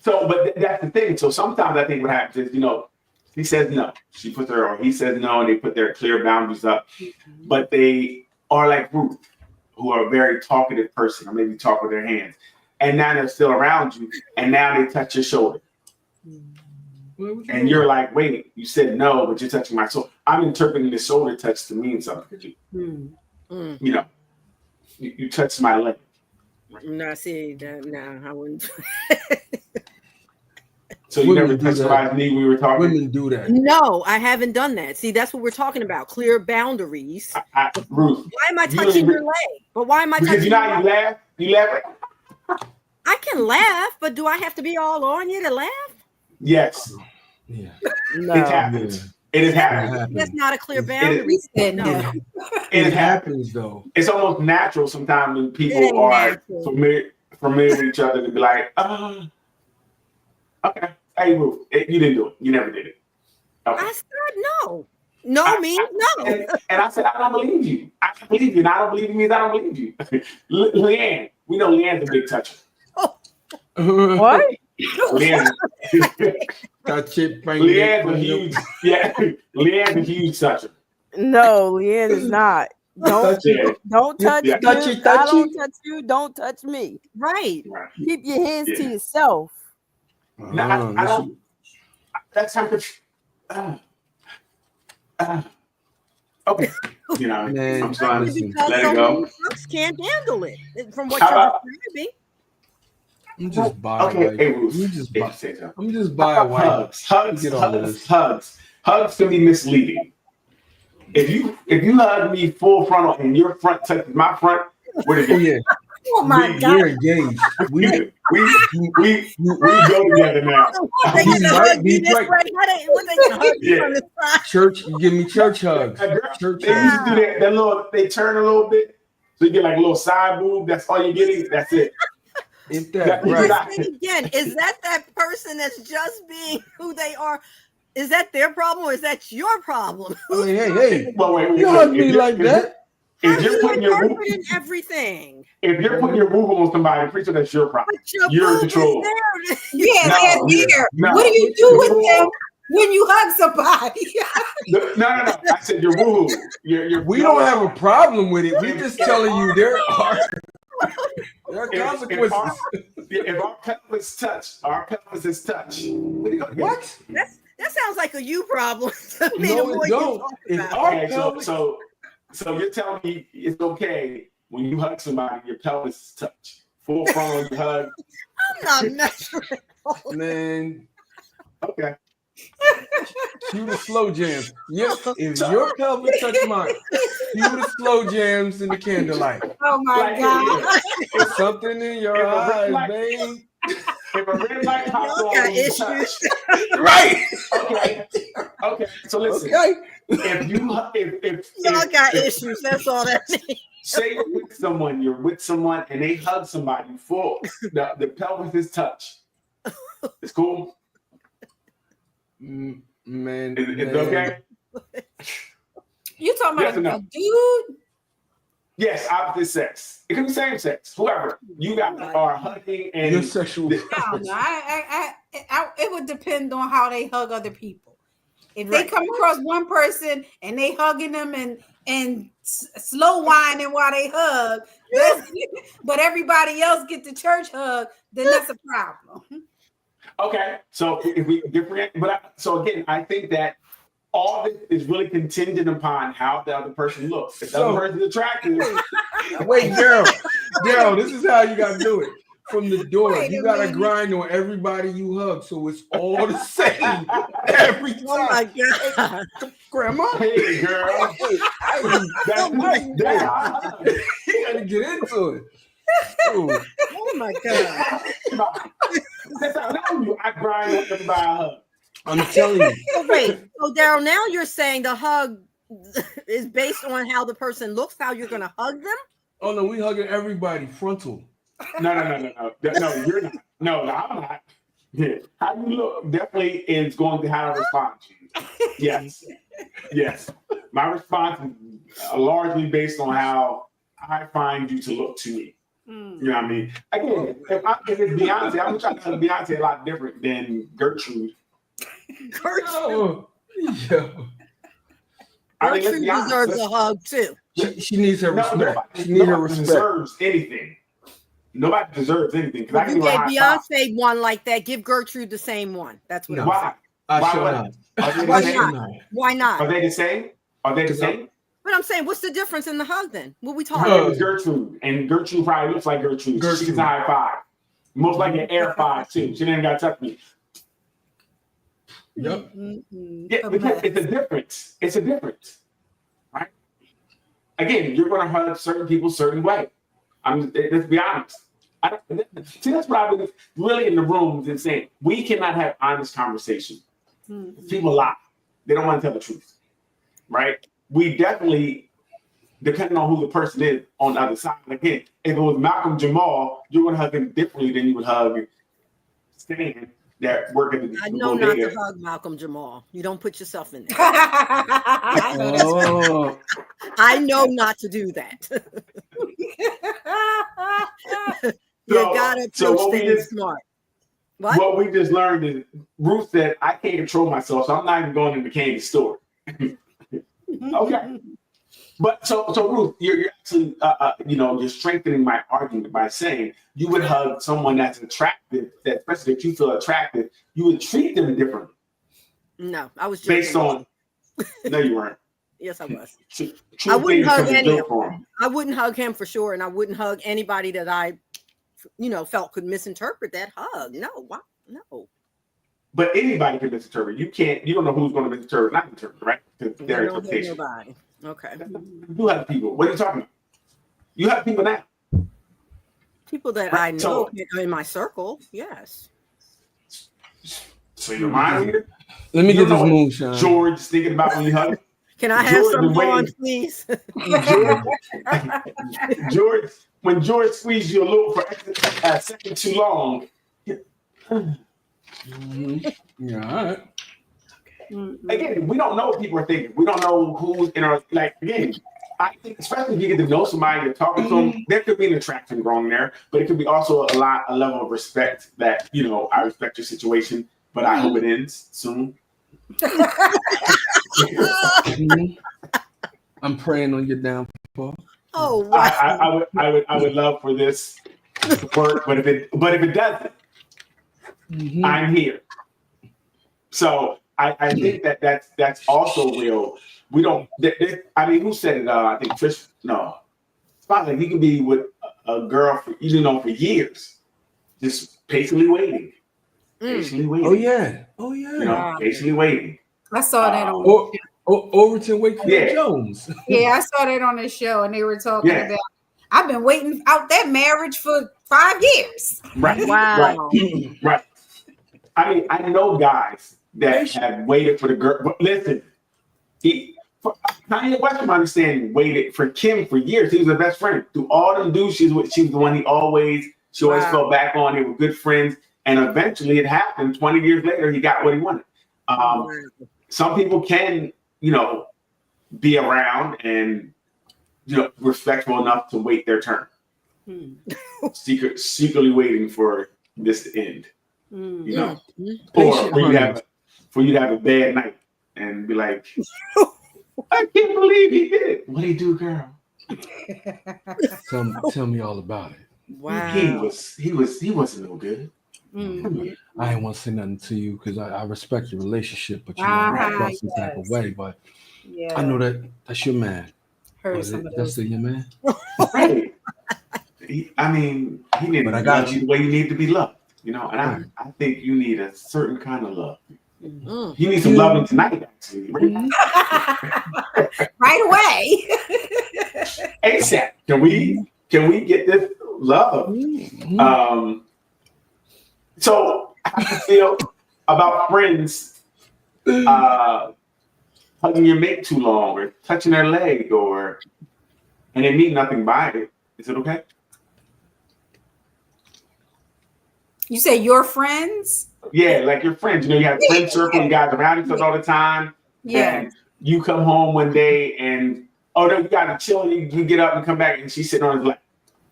so, but that's the thing. So sometimes I think what happens is, you know, he says no. She puts her, or he says no, and they put their clear boundaries up. But they are like Ruth, who are a very talkative person, or maybe talk with their hands. And now they're still around you, and now they touch your shoulder. And you're like, wait, you said no, but you're touching my soul. I'm interpreting the shoulder touch to mean something. You know, you touched my leg. No, see that. No, I wouldn't. So you never touched somebody's knee when we were talking? Women do that. No, I haven't done that. See, that's what we're talking about. Clear boundaries. Ruth. Why am I touching your leg? But why am I Because touching you know how you laugh? You laugh? I can laugh, but do I have to be all on you to laugh? Yes. Yeah. No. It happens. It has happened. That's not a clear boundary. No. It happens though. It's almost natural sometimes when It people ain't are natural. familiar with each other to be like, okay, hey, Ruth, you didn't do it. You never did it. Okay. I said no. No means no. And I said, I don't believe you. I don't believe you. And I don't believe you means I don't believe you. Leanne, we know Leanne's a big toucher. What? Leanne, Leanne's a huge, Leanne's a huge toucher. No, Leanne is not. Don't Yeah. don't touch Yeah. me. Touchy, I touchy. don't touch you. Don't touch me. Right. Right. Keep your hands to Yeah. yourself. No, I don't. That's how much. Okay. You know, Man, I'm sorry. listen. Because Let it so go. many folks can't handle it. From what How you're about- describing. I'm just bi Okay, white. hey, Ruth. You just Hey, bi. say something. I'm just bi white. Hugs Get on this. can be misleading. If you hug me full frontal and your front touches my front, we're Oh together. yeah, Oh my We- God. we're engaged. We we go together now. They He's gonna right, hug you he's this right. way. How they, what they gonna hug you Yeah. from the side? church. You give me church hugs. Girl, Church they used hugs. to do that little. They turn a little bit, so you get like a little side boob. That's all you're getting. That's it. If that Yeah. right. Let's say it again. Is that person that's just being who they are? Is that their problem or is that your problem? I mean, hey, Well, wait. you hug me like that. If you're You putting your boob, interpreting everything. if you're putting your boob on somebody, pretty sure that's your problem. But your You're in boob is control. there. Yeah, No, they're there. no. What do you do with them when you hug somebody? No. I said your boob. Your We don't have a problem with it. We just telling you there are consequences. If our pelvis touch, our pelvis is touch. What? What? That sounds like a you problem. to me, the No, more it you don't. talk If about our Okay, pelvis, so you're telling me it's okay when you hug somebody, your pelvis is touch. Full frontal hug. I'm not measuring. man, Okay. cue the slow jams. Yes, if your pelvis touch mine, cue the slow jams in the candlelight. Oh my Like, God. It's something in your If a red eyes, light- babe. If a red light pops Y'all on, got when you issues. touch. Right. Okay. So listen. Okay. If you if Y'all if- got if- issues. That's all that means. Say you're with someone, and they hug somebody full. The pelvis is touch. It's cool. Man, It's okay. You talking Yes or about no? a dude? Yes, opposite sex. It can be same sex. Whoever you guys are hugging and Your sexual I don't know. It would depend on how they hug other people. If they come across one person and they hugging them and slow whining while they hug, but everybody else get the church hug, then that's a problem. Okay, so if we different, so again, I think that all this is really contingent upon how the other person looks. If the other person's attractive, Wait, Daryl, this is how you gotta do it. From the door, you gotta grind on everybody you hug, so it's all the same every time. Oh my God, Grandma, hey girl, that's you gotta get into it. Ooh. oh my God. I grind on everybody I hug. I'm telling you. So wait, so Daryl, now you're saying the hug is based on how the person looks, how you're gonna hug them? Oh no, we hugging everybody frontal. No, you're not. No, I'm not. Yeah. How you look definitely is going to how I respond to you. Yes. My response is largely based on how I find you to look to me. You know what I mean? Again, if it's Beyonce, I'm trying to tell Beyonce a lot different than Gertrude. Gertrude deserves a hug too. She needs her respect. She needs her respect. Deserves anything. Nobody deserves anything. If you gave Beyonce one like that, give Gertrude the same one. That's what I'm saying. Why not? Are they the same? But I'm saying, what's the difference in the hug then? What we talking Her name about? is Gertrude, and Gertrude probably looks like Gertrude. She's a high five. Most likely an air five too. She didn't got to touch me. Yep. Yeah, because it's a difference. It's a difference, right? Again, you're going to hug certain people certain way. Let's be honest. See, that's what I've been really in the rooms and saying. We cannot have honest conversation. People lie. They don't want to tell the truth, right? We definitely, depending on who the person is on the other side. Again, if it was Malcolm Jamal, you're going to hug him differently than you would hug Stan that work at the I know not to hug Malcolm Jamal. You don't put yourself in there. I know not to do that. You gotta approach things smart. What we just learned is Ruth said, I can't control myself, so I'm not even going in the candy store. Okay. But so Ruth, you're actually you're strengthening my argument by saying you would hug someone that's attractive, that especially if you feel attractive, you would treat them differently. No, I was joking. Based on no, you weren't. Yes, I was. I wouldn't hug any of them. I wouldn't hug him for sure, and I wouldn't hug anybody that I felt could misinterpret that hug. No, why? No. But anybody can misinterpret. You don't know who's going to misinterpret, not interpret, right? Their interpretation. Nobody. Okay. You have people. What are you talking about? You have people now. People that I know in my circle, yes. So your mind reader? Let me get this moonshine. George thinking about when you hug. Can I have some on, please? George, when George squeezes you a little for a second too long. Yeah, all right. Again, we don't know what people are thinking. We don't know who's in our again. I think, especially if you get to know somebody, you're talking to them, there could be an attraction growing there, but it could be also a level of respect that I respect your situation, but I hope it ends soon. I'm praying on your downfall. Oh, wow. I would love for this to work, but if it doesn't, I'm here. So I think that's also real. We don't. Who said it? I think Trish. No, it's not like he can be with a girl for for years, just patiently waiting. Patiently waiting. Oh yeah. Patiently waiting. I saw that on Overton Wakefield Jones. Yeah, I saw that on the show, and they were talking about. I've been waiting out that marriage for 5 years. Right. Wow. Right. I mean, I know guys that have waited for the girl. But listen, Kanye West, from my understanding, waited for Kim for years. He was her best friend. Through all them dudes, she was the one she always fell back on. They were good friends. And eventually it happened. 20 years later, he got what he wanted. Some people can, be around and, respectful enough to wait their turn. Secretly waiting for this to end. Or for you to have a bad night and be like, I can't believe he did it. What'd he do, girl? Tell me all about it. Wow. He wasn't no good. Mhm. I ain't want to say nothing to you because I respect your relationship, but you know, Ah, I felt some type of yes. way. But Yeah. I know that's your man. Heard some of That's those. still your man. Right. He didn't But I got love you. the way you need to be loved, you know. And Right. I think you need a certain kind of love. Mm. You need some loving tonight, actually. Right away. ASAP. Can we get this love? So how do you feel about friends hugging your mate too long or touching their leg and they mean nothing by it? Is it okay? You say your friends? Yeah, like your friends. You know, you have a friend circle, you guys around each other all the time. Yeah. And you come home one day and no, you gotta chill, you get up and come back and she's sitting on his lap.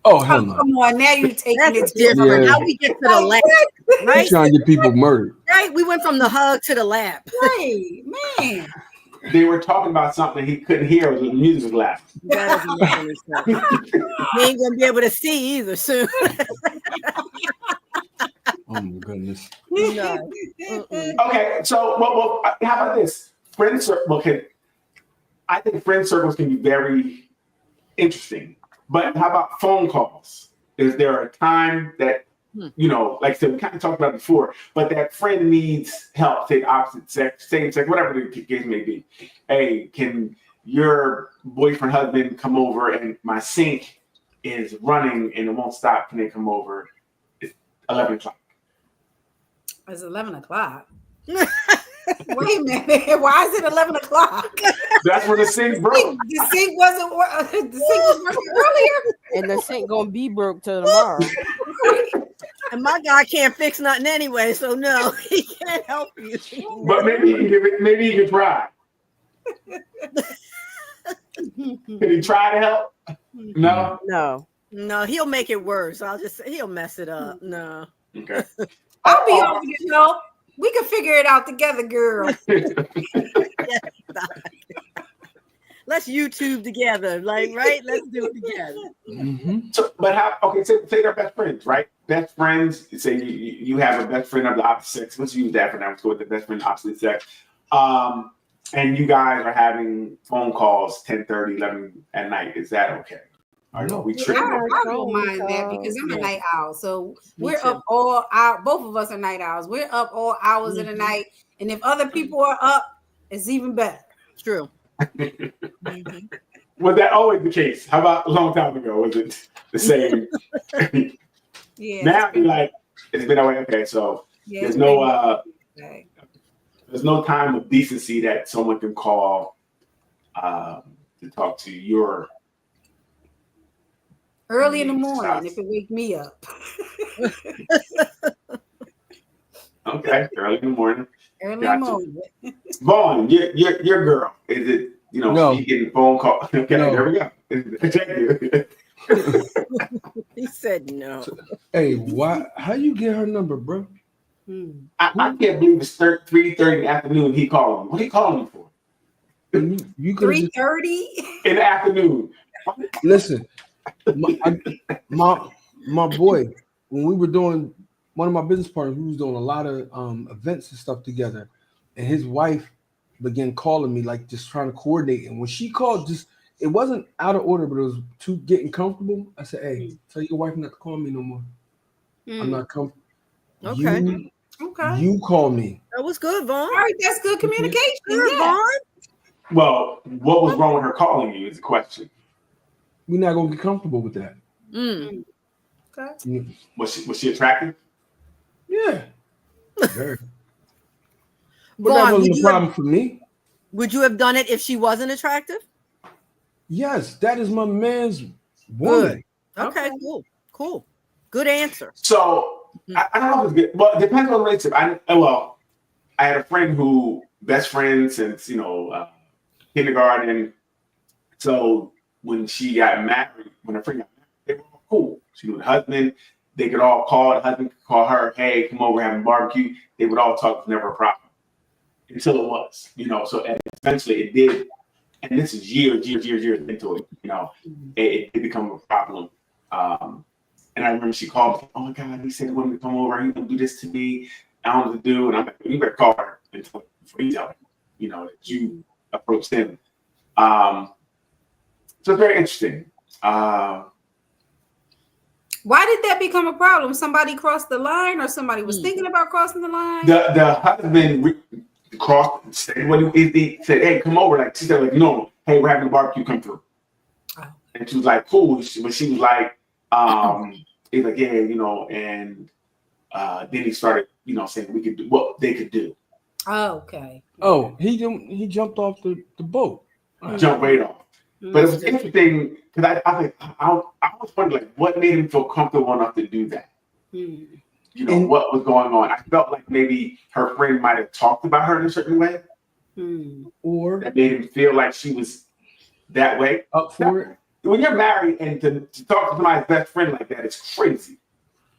Oh hell no! Come on, now you're taking That's it different. Yeah. How we get to the lap, You right? trying to get people murdered? Right. We went from the hug to the lap. Right, man. They were talking about something he couldn't hear. The music was loud. That doesn't make any sense. He ain't gonna be able to see either soon. Oh my goodness! No. Mm-mm. Okay, so well, how about this? Friend circle. I think friend circles can be very interesting. But how about phone calls? Is there a time that, you know, like I said, we kind of talked about it before, but that friend needs help, say opposite sex, same sex, whatever the case may be. Hey, can your boyfriend, husband come over and my sink is running and it won't stop? Can they come over? It's 11 o'clock. It's 11 o'clock. Wait a minute. Why is it 11 o'clock? That's when the sink broke. The sink wasn't the sink was working earlier. And the sink gonna be broke till tomorrow. And my guy can't fix nothing anyway, so no, he can't help you. But maybe he can try. Can he try to help? No? No. No, he'll make it worse. He'll mess it up. No. Okay. I'll be over to help. We can figure it out together, girl. Let's YouTube together, like, right? Let's do it together. Mm-hmm. So, but how? Okay, say they're best friends, right? Best friends. Say you have a best friend of the opposite sex. Let's use that for now. Let's go with the best friend of the opposite sex. And you guys are having phone calls 10:30, 11 at night. Is that okay? Or no, we tripping? I don't mind that because I'm a night owl. So we're too. up all hours. Both of us are night owls. We're up all hours of the night. And if other people are up, it's even better. True. Was that always the case? How about a long time ago? Was it the same? Yeah. Now you're like, it's been away. Okay, so Yeah, there's it's no okay. there's no time of decency that someone can call to talk to your Early in the morning if it wake me up. okay, early in the morning. Early in Gotcha. the morning. Vaughn, your girl, is it, you know, No. she getting phone call? Okay, No. there we go. Thank you. He said no. Hey, why? How you get her number, bro? I can't believe it's 3:30 in the afternoon. He called me. What are you calling me for? You could 3:30? In the afternoon. listen. My boy, when we were doing one of my business partners, we was doing a lot of events and stuff together, and his wife began calling me, like just trying to coordinate. And when she called, just it wasn't out of order, but it was too getting comfortable. I said, "Hey, tell your wife not to call me no more. I'm not comfortable." Okay. Okay. You call me. That was good, Vaughn. All right, that's good communication. Good, Yeah. Vaughn. Well, what was wrong with her calling you is the question. We're not gonna get comfortable with that. Mm. Okay. Was she attractive? Yeah. Very. But Vaughn, that wasn't a problem for me. Would you have done it if she wasn't attractive? Yes, that is my man's woman. Okay, cool. Good answer. So I don't know if it's good. Well, it depends on the relationship. I had a friend who best friend since kindergarten. So when she got married, when her friend got married, they were all cool. She was a husband. They could all call. The husband could call her. Hey, come over having barbecue. They would all talk. Never a problem. until it was, so and eventually it did. And this is years into it, it did become a problem. And I remember she called me, oh my God, he said he wanted me to come over, he gonna do this to me. I don't know what to do. And I'm like, you better call her before you tell her, that you approached him. So it's very interesting. Why did that become a problem? Somebody crossed the line, or somebody was thinking about crossing the line? The husband crossed, said what he said, hey, come over. Like she said, like, no, hey, we're having a barbecue, come through. Oh. And she was like, cool. But she was like, he's like, yeah, and then he started, saying we could do what they could do. Oh, okay. Oh, he jumped off the boat. Jumped right off. But it was interesting because I was wondering, like, what made him feel comfortable enough to do that? What was going on? I felt like maybe her friend might have talked about her in a certain way, or that made him feel like she was that way. Up for it. When you're married and to talk to somebody's best friend like that, it's crazy.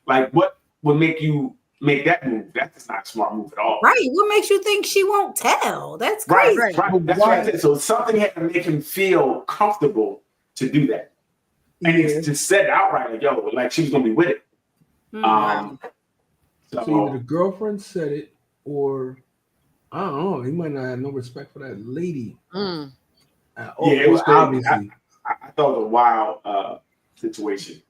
Like, what would make you make that move? That's just not a smart move at all. Right. What makes you think she won't tell? That's crazy. Right. That's what I said. So something had to make him feel comfortable to do that. And he just said outright, like, yo, like she was gonna be with it. So either the girlfriend said it, or I don't know, he might not have no respect for that lady. It was obviously. I thought it was a wild situation.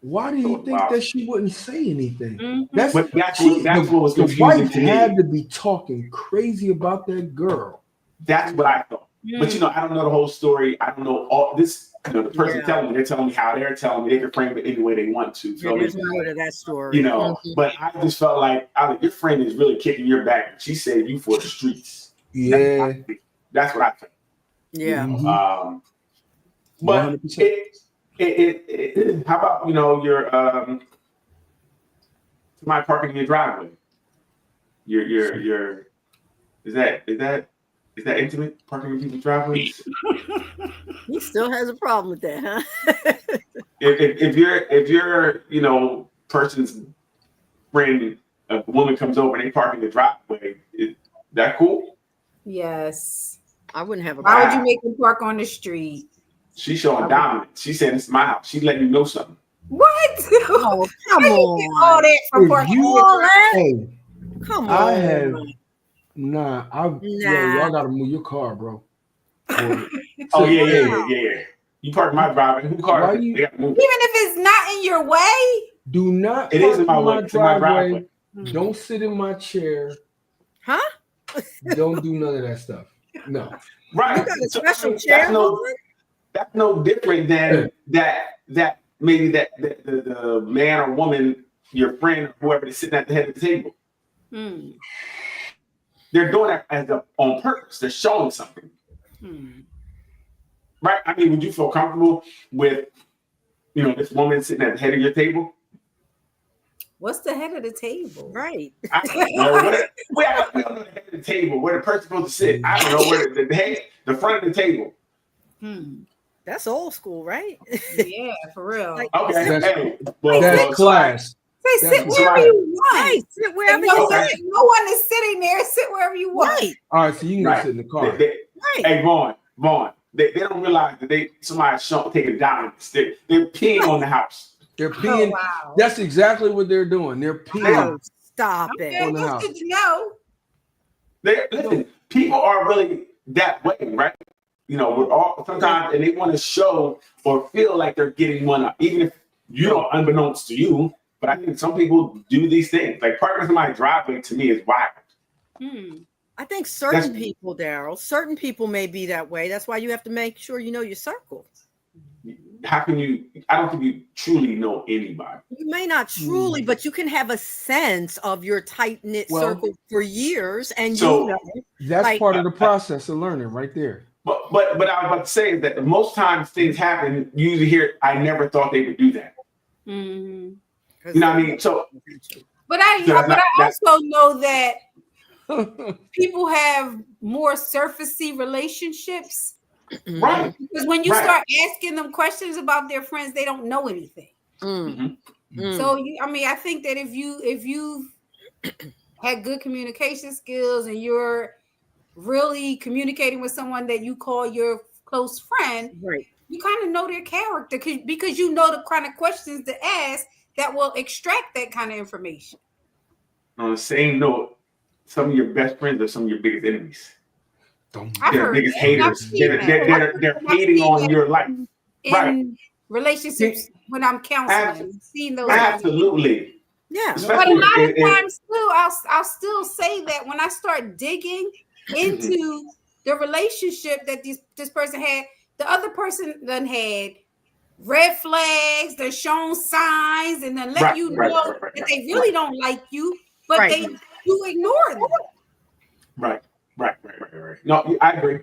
Why do you think that she wouldn't say anything? That's what was confusing the wife to me. Had to be talking crazy about that girl. That's what I thought. But I don't know the whole story. I don't know all this. The person telling me, they're telling me how they're telling me. They can frame it any way they want to. So there's more to that story. But I just felt like your friend is really kicking your back. She saved you for the streets. Yeah, that's what I think. Yeah. But how about your somebody parking in your driveway? Your is that intimate, parking in people's driveways? He still has a problem with that, huh? if your person's friend, a woman comes over and they park in the driveway, is that cool? Yes. I wouldn't have a problem. Why would you make them park on the street? She's showing dominance. She said it's my house. She's letting you know something. What? Oh, come on. All that for parking. All that? Hey, come on. I have y'all gotta move your car, bro. Oh yeah. You park my driveway. Who car? Even if it's not in your way. Do not. It is in my way. Driveway. Don't sit in my chair. Huh? Don't do none of that stuff. No. Right. You got a special chair. That's no different than that maybe that the man or woman, your friend, or whoever is sitting at the head of the table. They're doing that on purpose. They're showing something. Right? I mean, would you feel comfortable with, this woman sitting at the head of your table? What's the head of the table? Right. I don't know. We don't know the head of the table, where the person's supposed to sit. I don't know where the front of the table. That's old school, right? Yeah, for real. Okay. That's class. Sit wherever you want. Hey, sit wherever you want. No one is sitting there. Sit wherever you want. Right. All right, so you can go sit in the car. Hey, Vaughn. They don't realize that somebody's taking dominance. They're peeing on the house. They're peeing. Oh, wow. That's exactly what they're doing. They're peeing. Oh, stop it. On the house. Did you know? Listen, people are really that way, right? We're all sometimes, and they want to show or feel like they're getting one up, even if you don't, unbeknownst to you. But I think some people do these things. Like parking in somebody's driveway to me is wild. I think certain people, Daryl, certain people may be that way. That's why you have to make sure you know your circle. How can you? I don't think you truly know anybody. You may not truly, but you can have a sense of your tight-knit circle for years, and that's part of the process of learning, right there. But I was about to say that most times things happen. You usually hear, "I never thought they would do that." You know what I mean? So, but I also know that people have more surfacey relationships. Right. Because when you start asking them questions about their friends, they don't know anything. So I think that if you've had good communication skills and you're really communicating with someone that you call your close friend, Right. you kind of know their character because you know the kind of questions to ask that will extract that kind of information. On the same note, some of your best friends are some of your biggest enemies. I've They're heard biggest that, and I've haters. seen that. They're hating on your life. In Right. relationships when I'm counseling. I've seen those. Absolutely. Yeah. But a Especially lot of in- times too, I'll still say that when I start digging into the relationship that this person had, the other person done had red flags, they're shown signs, and then let you know that they really don't like you, but you ignore them. Right. No, I agree.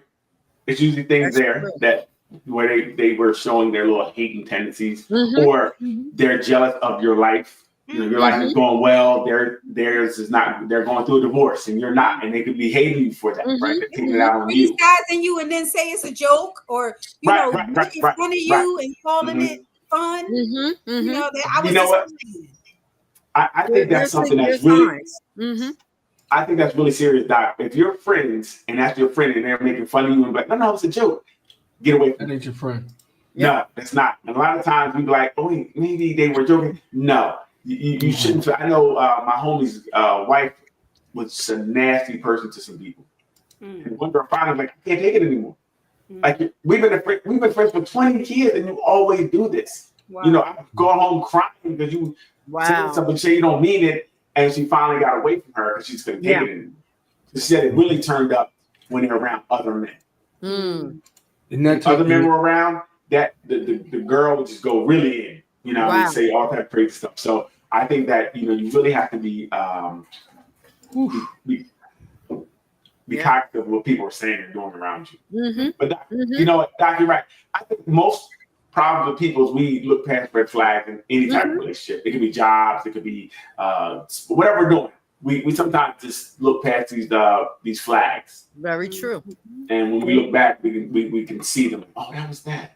It's usually things that where they were showing their little hating tendencies, or they're jealous of your life. You know, your life is going well. Theirs is not. They're going through a divorce, and you're not, and they could be hating you for that, right? They're taking it out on you. Disguising you, and then say it's a joke, or making fun of you and calling it fun. You know that I was. You know what? I think that's something that's really. I think that's really serious, Doc. If you're friends and that's your friend, and they're making fun of you, and like, no, it's a joke. Get away from that ain't your friend. No, it's not. And a lot of times we be like, oh, maybe they were joking. No, you shouldn't. I know my homie's wife was a nasty person to some people. And one girl finally like, I can't take it anymore. Like we've been friends for 20 years, and you always do this. You know, I'm going home crying because you said something, say you don't mean it, and she finally got away from her because she's couldn't take it anymore. She said it really turned up when they're around other men. And that other men were around, that the girl would just go really in, you know, and say all that crazy stuff. So I think that, you know, you really have to be cognizant of what people are saying and doing around you. But Doc, you know what, Doc, you're right. I think most problems with people is we look past red flags in any type of relationship. It could be jobs, it could be whatever we're doing. We sometimes just look past these flags. Very true. And when we look back, we can see them. Oh, that was that.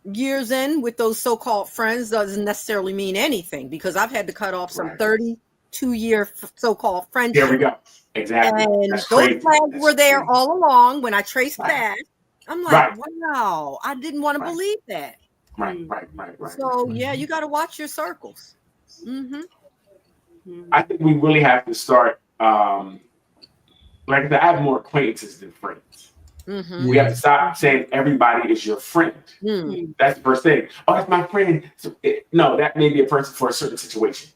Years in with those so-called friends doesn't necessarily mean anything, because I've had to cut off some 32-year so-called friendships. There we go. Exactly. And That's those crazy. flags were there all along. When I traced back, I'm like, wow, I didn't want to believe that. Right. So yeah, you got to watch your circles. I think we really have to start. Like I said, I have more acquaintances than friends. We have to stop saying everybody is your friend. That's the first thing. Oh, that's my friend. So no, that may be a person for a certain situation.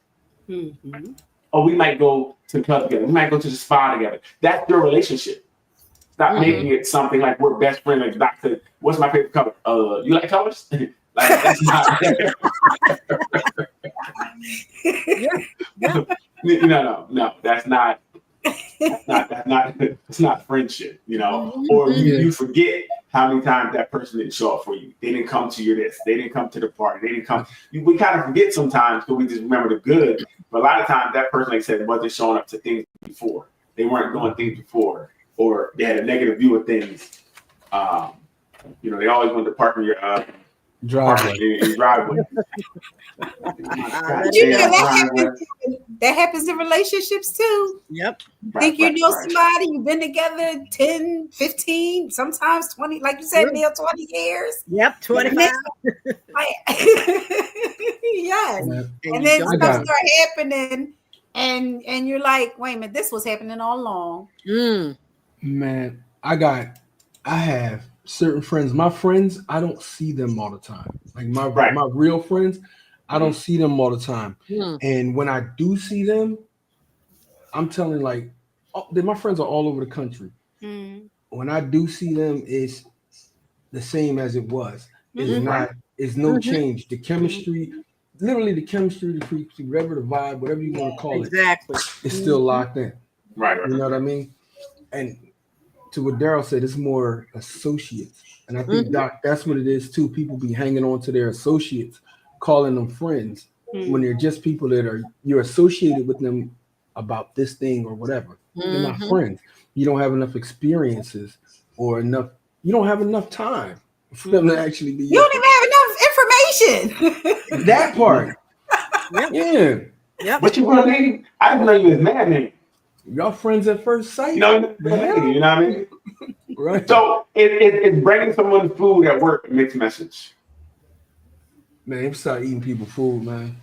Oh, we might go to the club together. We might go to the spa together. That's your relationship. Stop making it something like we're best friends. Like Doc said, what's my favorite color? You like colors? Like that's not. No. That's not. It's not friendship, you know. Or you forget how many times that person didn't show up for you. They didn't come to your this. They didn't come to the party. They didn't come. We kind of forget sometimes because we just remember the good. But a lot of times that person, like I said, wasn't showing up to things before. They weren't doing things before, or they had a negative view of things. You know, they always wanted to park in your driveway. That happens in relationships too. Think you know somebody, you've been together 10, 15, sometimes 20, like you said, Neil, 20 years. 25. Yes. And then stuff start happening and you're like, wait a minute, this was happening all along. Man, I have certain friends. My friends, I don't see them all the time. Like my real friends, I don't see them all the time. And when I do see them, I'm telling my friends are all over the country. When I do see them, it's the same as it was. It's no change. The chemistry, literally the chemistry, the frequency, whatever the vibe, whatever you want to call it, it's still locked in. You know what I mean? And to what Daryl said, it's more associates. And I think, Doc, that's what it is too. People be hanging on to their associates, calling them friends, when they're just people that you're associated with them about this thing or whatever. They're not friends. You don't have enough experiences or you don't have enough time for them to actually be. You don't even have enough information. That part. But you want a name? I didn't know you was mad name. Y'all friends at first sight. You know what I mean? Right. So it's bringing someone food at work a mixed message. Man, I'm start eating people food, man.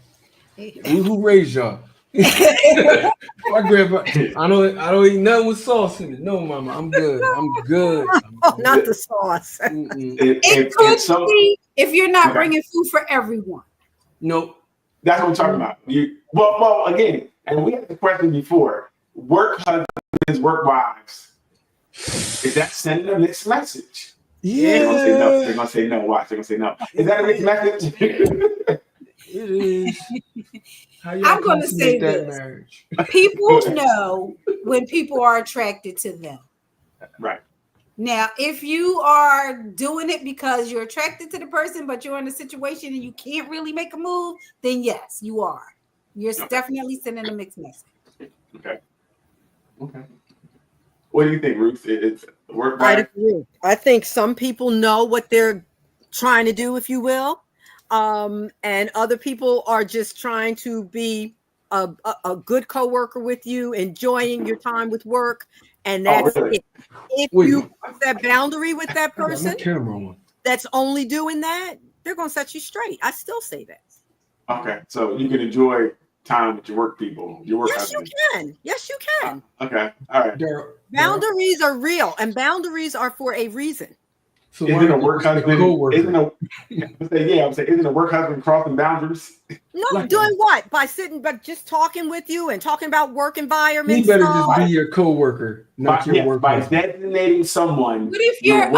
Who raised y'all? My grandpa. I don't eat nothing with sauce in it. No, mama, I'm good. Oh, not the sauce. It could be if you're not bringing food for everyone. Nope. That's what I'm talking about. Well, again, and we had the question before: work husbands, work wives. Is that sending a mixed message? Yeah. They're gonna say no. Watch. They're gonna say no. Is that a mixed message? It is. I'm going to say this. Marriage? People know when people are attracted to them. Right. Now, if you are doing it because you're attracted to the person, but you're in a situation and you can't really make a move, then yes, you are. You're definitely sending a mixed message. Okay. What do you think, Ruth? It's work. I agree. I think some people know what they're trying to do, if you will. And other people are just trying to be a good coworker with you, enjoying your time with work, and that's it. If you put that boundary with that person that's only doing that, they're going to set you straight. I still say that. Okay, so you can enjoy time with your work people, your work husband. Yes, you can. Okay, all right. Boundaries are real, and boundaries are for a reason. So isn't a work husband? Isn't a work husband crossing boundaries? No, doing what? By just talking with you and talking about work environment. He better just be your coworker, not your work. By designating someone. But if you're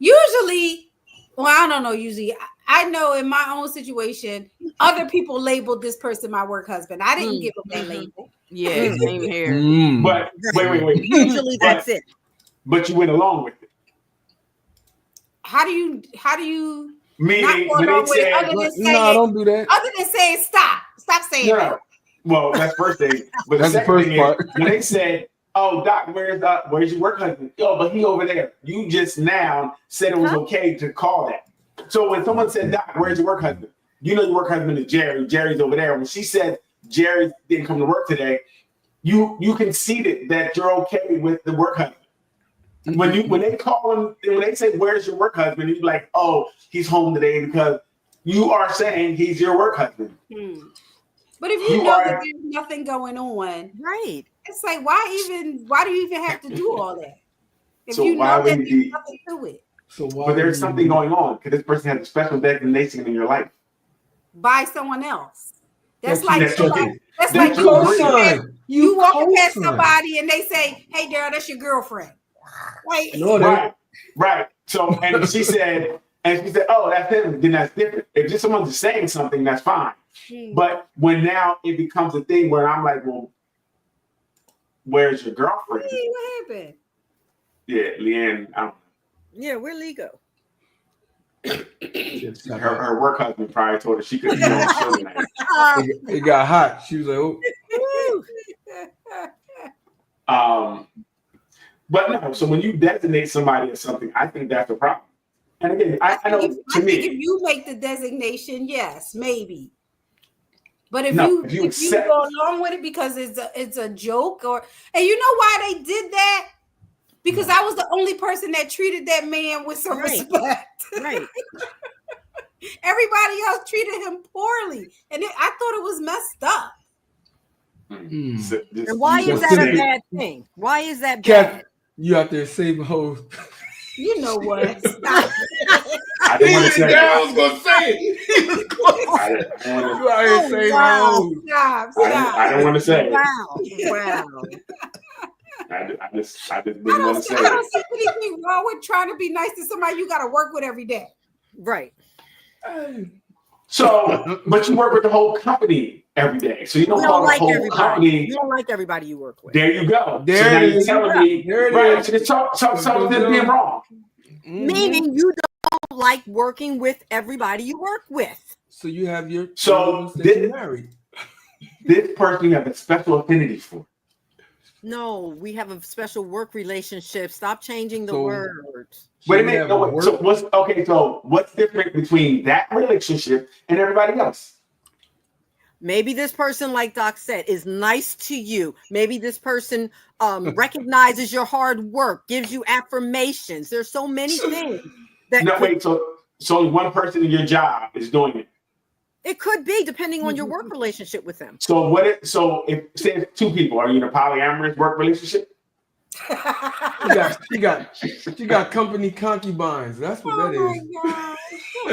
usually, well, I don't know. Usually, I know in my own situation, other people labeled this person my work husband. I didn't give them that label. Yeah, same here. But wait. Usually, that's it. But you went along with it. How do you meaning when they say no, don't do that. Other than saying stop saying that. Well, that's first thing. But that's the first part. When they said, "Oh, Doc, where's your work husband?" Oh, but he over there. You just now said it was okay to call that. So when someone said, "Doc, where's your work husband?" You know your work husband is Jerry. Jerry's over there. When she said Jerry didn't come to work today, you conceded that you're okay with the work husband. When they call him, when they say, "Where's your work husband?" You're like, "Oh, he's home today," because you are saying he's your work husband. But if you know that there's nothing going on, right? It's like why do you even have to do all that? If so you why know would that there's nothing to it. But there's something going on because this person has a special designation in your life by someone else. That's that's like you walking past co-sign. Somebody and they say, "Hey, Daryl, that's your girlfriend." Right. So and she said, "Oh, that's him." Then that's different. If just someone's just saying something, that's fine. But when now it becomes a thing where I'm like, "Well, where's your girlfriend?" Hey, what happened? Yeah, Leanne. I don't know. Yeah, we're Lego. Her work husband probably told her she couldn't be on the show tonight. It got hot. She was like, "Oh." But no, so when you designate somebody as something, I think that's a problem. And again, I know I think if you make the designation, yes, maybe. But if you go along with it because it's a joke, and you know why they did that? Because I was the only person that treated that man with some respect. Right. Everybody else treated him poorly, and I thought it was messed up. And why is that a bad thing? Why is that bad? You out there saving hoes. You know what? Stop. I didn't want to say I was gonna say it. You out here saving hoes. Stop. I don't want to say it. Wow. I just didn't want to say I don't it. see anything wrong with trying to be nice to somebody you got to work with every day. Right. So, but you work with the whole company every day, so you don't call the whole company. You don't like everybody you work with. There you go. There so now it you're is. telling me, right? So this being wrong. Meaning you don't like working with everybody you work with. So you have your married. This person you have a special affinity for. No, we have a special work relationship. Stop changing the words. Wait a minute. No, so what's different between that relationship and everybody else? Maybe this person, like Doc said, is nice to you. Maybe this person recognizes your hard work, gives you affirmations. There's so many things that No, wait. So only one person in your job is doing it. it could be depending on your work relationship with them. So if say it's two people, are you in a polyamorous work relationship? She got company concubines. That's what that is.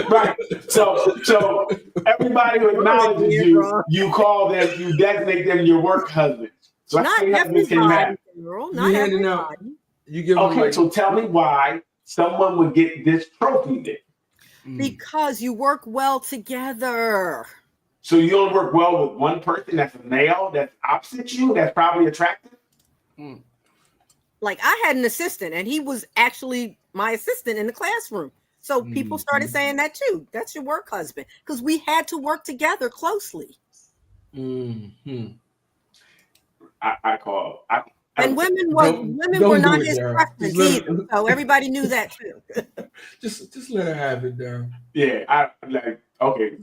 Right. So everybody who acknowledges you call them, you designate them your work husband. So Not everybody, girl. Not handing everybody. out. You give them Okay, like, so tell me why someone would get this trophy then. Because you work well together. So you don't work well with one person that's a male that's opposite you, that's probably attractive? Like I had an assistant and he was actually my assistant in the classroom. So people started saying that too. That's your work husband. Because we had to work together closely. And women were not his preference either. So everybody knew that too. just let her have it, Darryl. Yeah, okay.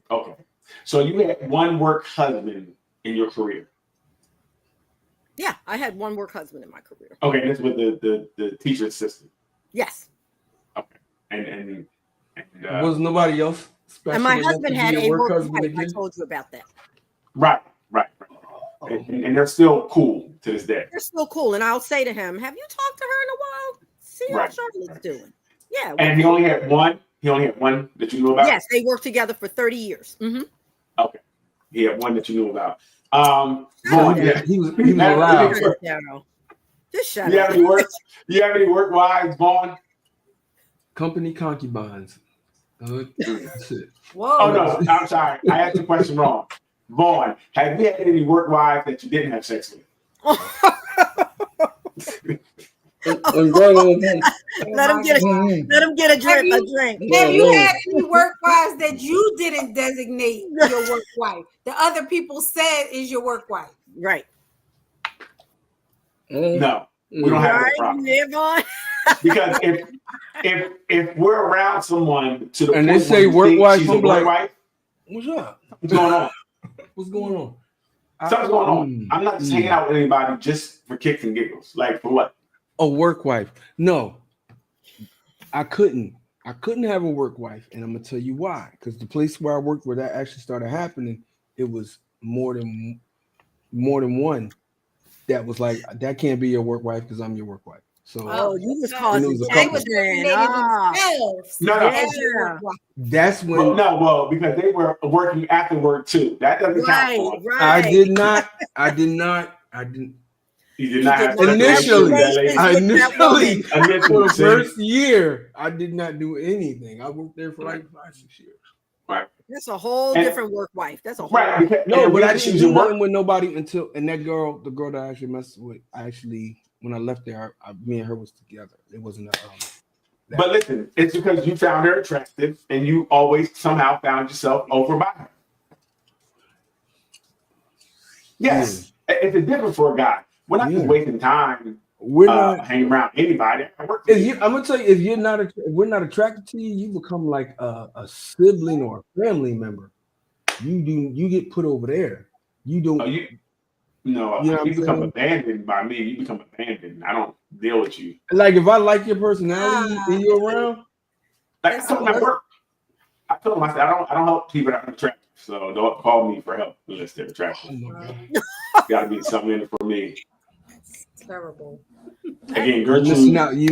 So you had one work husband in your career. Yeah, I had one work husband in my career. Okay, that's with the teacher assistant. Yes. Okay, and was nobody else special? And my husband had a work husband wife. I told you about that. Right. And they're still cool to this day. They're still cool, and I'll say to him, "Have you talked to her in a while? See how Charlotte's doing." Yeah. And he only had one. He only had one that you knew about. Yes, they worked together for 30 years. Okay, he had one that you knew about. He was allowed. Just shut you up. You have any work wives, Vaughn? Company concubines. That's it. Whoa. Oh no, I'm sorry. I asked the question wrong. Vaughn, have you had any work wives that you didn't have sex with? Let him get a drink. Have you had any work wives that you didn't designate your work wife? The other people said is your work wife. Right. No, we don't have that problem. Because if we're around someone to the and point they say where work wife, I'm like, wife, what's up? What's going on? What's going on? Something's going on. I'm not just hanging out with anybody just for kicks and giggles. Like for what? A work wife. No, I couldn't have a work wife, and I'm gonna tell you why. Because the place where I worked, where that actually started happening, it was more than one that was like, that can't be your work wife because I'm your work wife. So you was causing that's when because they were working after work too. That doesn't count. Right. I did not. You did not have initially for the See? first year, I did not do anything. I worked there for like 5-6 years. Right. That's a whole different work wife. That's a whole no, but I didn't do nothing with nobody until the girl that I actually messed with, when I left there, me and her was together. It wasn't But listen, it's because you found her attractive and you always somehow found yourself over by her. Yes. It's a difference for a guy. We're not just wasting time. We're not hanging around anybody. I'm gonna tell you, if we're not attracted to you, you become like a sibling or a family member. You get put over there. You don't. You become abandoned by me. You become abandoned. I don't deal with you. Like if I like your personality and you're around, like I told them at work. I told them I said I don't help people that are attractive. So don't call me for help unless they're attractive. Got to be something in it for me. Terrible. Again, you're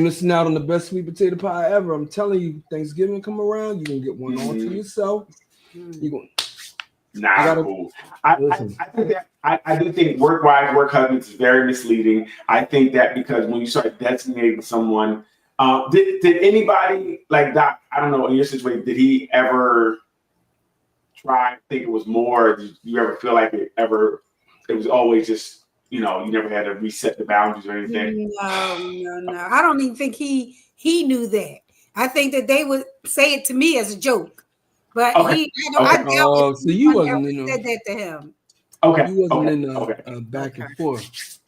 missing out on the best sweet potato pie ever. I'm telling you, Thanksgiving come around, you can get one all to yourself. You going? Cool. I think that I do think work wives, work husbands is very misleading. I think that because when you start designating someone, did anybody like Doc? I don't know in your situation, did he ever try to think it was more? Did you ever feel like it was always just? You never had to reset the boundaries or anything. No. I don't even think he knew that. I think that they would say it to me as a joke, but I doubt so you wasn't said that to him. Okay, you wasn't in back and forth.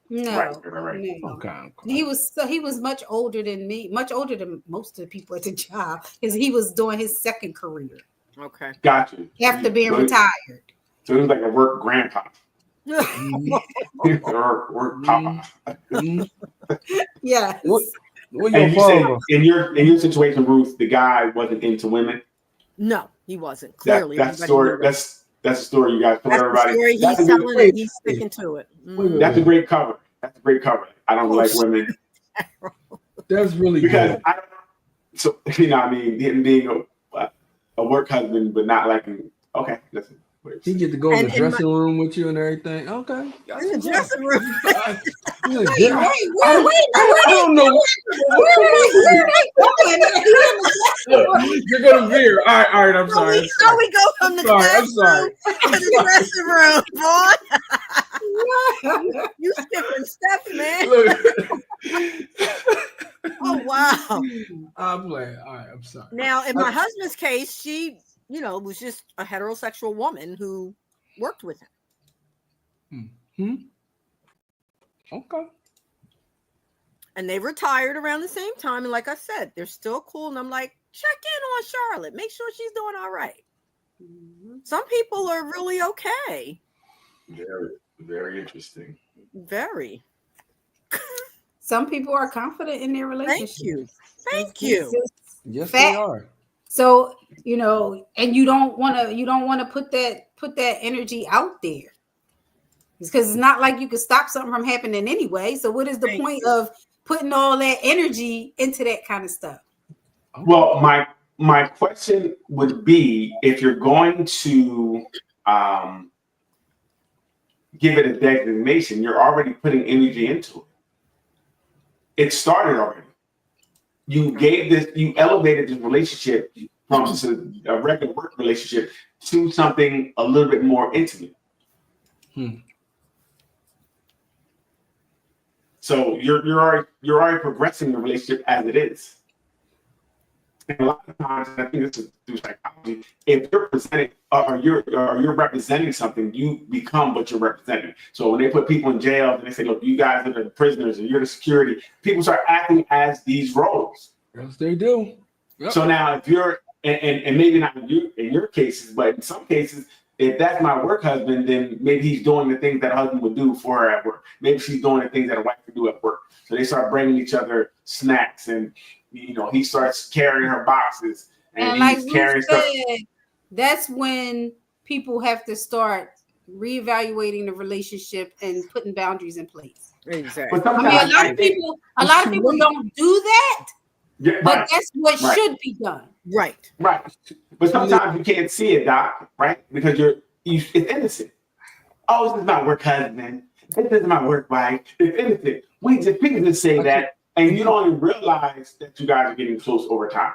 No, right. No. Okay. He was much older than me, much older than most of the people at the job, because he was doing his second career. Okay, got you. After being retired. So he was like a work grandpa. work papa. Yes. What And your you said father? in your situation, Ruth, the guy wasn't into women. No, he wasn't. That, Clearly, that's everybody story. knew that. That's the story you guys told That's the everybody. story he's That's a good- telling, and he's sticking to it. Mhm. That's a great cover. That's a great cover. I don't Oh, like shit. women That's really because good. I don't. So you know, I mean, him being a work husband, but not liking. Okay, listen. He get to go in And the in my- dressing room with you and everything. Okay. In the dressing room. I don't know. You're gonna veer. All right. I'm sorry. How we go from the I'm sorry. classroom to the dressing room, boy? You skipping steps, man. Oh wow. I'm playing. All right. I'm sorry. Now, in my husband's case, she, was just a heterosexual woman who worked with him. Okay. And they retired around the same time. And like I said, they're still cool. And I'm like, check in on Charlotte. Make sure she's doing all right. Some people are really okay. Very, very interesting. Very. Some people are confident in their relationship. Thank you. Yes, Fact. they are. So, and you don't want to put that energy out there. Because it's not like you can stop something from happening anyway. So what is the point of putting all that energy into that kind of stuff? Well, my question would be, if you're going to give it a designation, you're already putting energy into it. It started already. You elevated this relationship from a regular work relationship to something a little bit more intimate. So you're already progressing the relationship as it is. And a lot of times, I think this is through psychology. If you're presenting or you're representing something, you become what you're representing. So when they put people in jail and they say, "Look, you guys are the prisoners and you're the security," people start acting as these roles. Yes, they do. Yep. So now, if you're and maybe not in your cases, but in some cases, if that's my work husband, then maybe he's doing the things that a husband would do for her at work. Maybe she's doing the things that a wife would do at work. So they start bringing each other snacks, and he starts carrying her boxes, and like he's carrying stuff. That's when people have to start reevaluating the relationship and putting boundaries in place. Exactly. But I mean, a lot of people don't do that, Yeah, but right, that's what right. should be done. Right. right. But sometimes you can't see it, Doc, right? Because it's innocent. Oh, this is my work husband. This is my work wife. It's innocent. People just say that, and you don't even realize that you guys are getting close over time.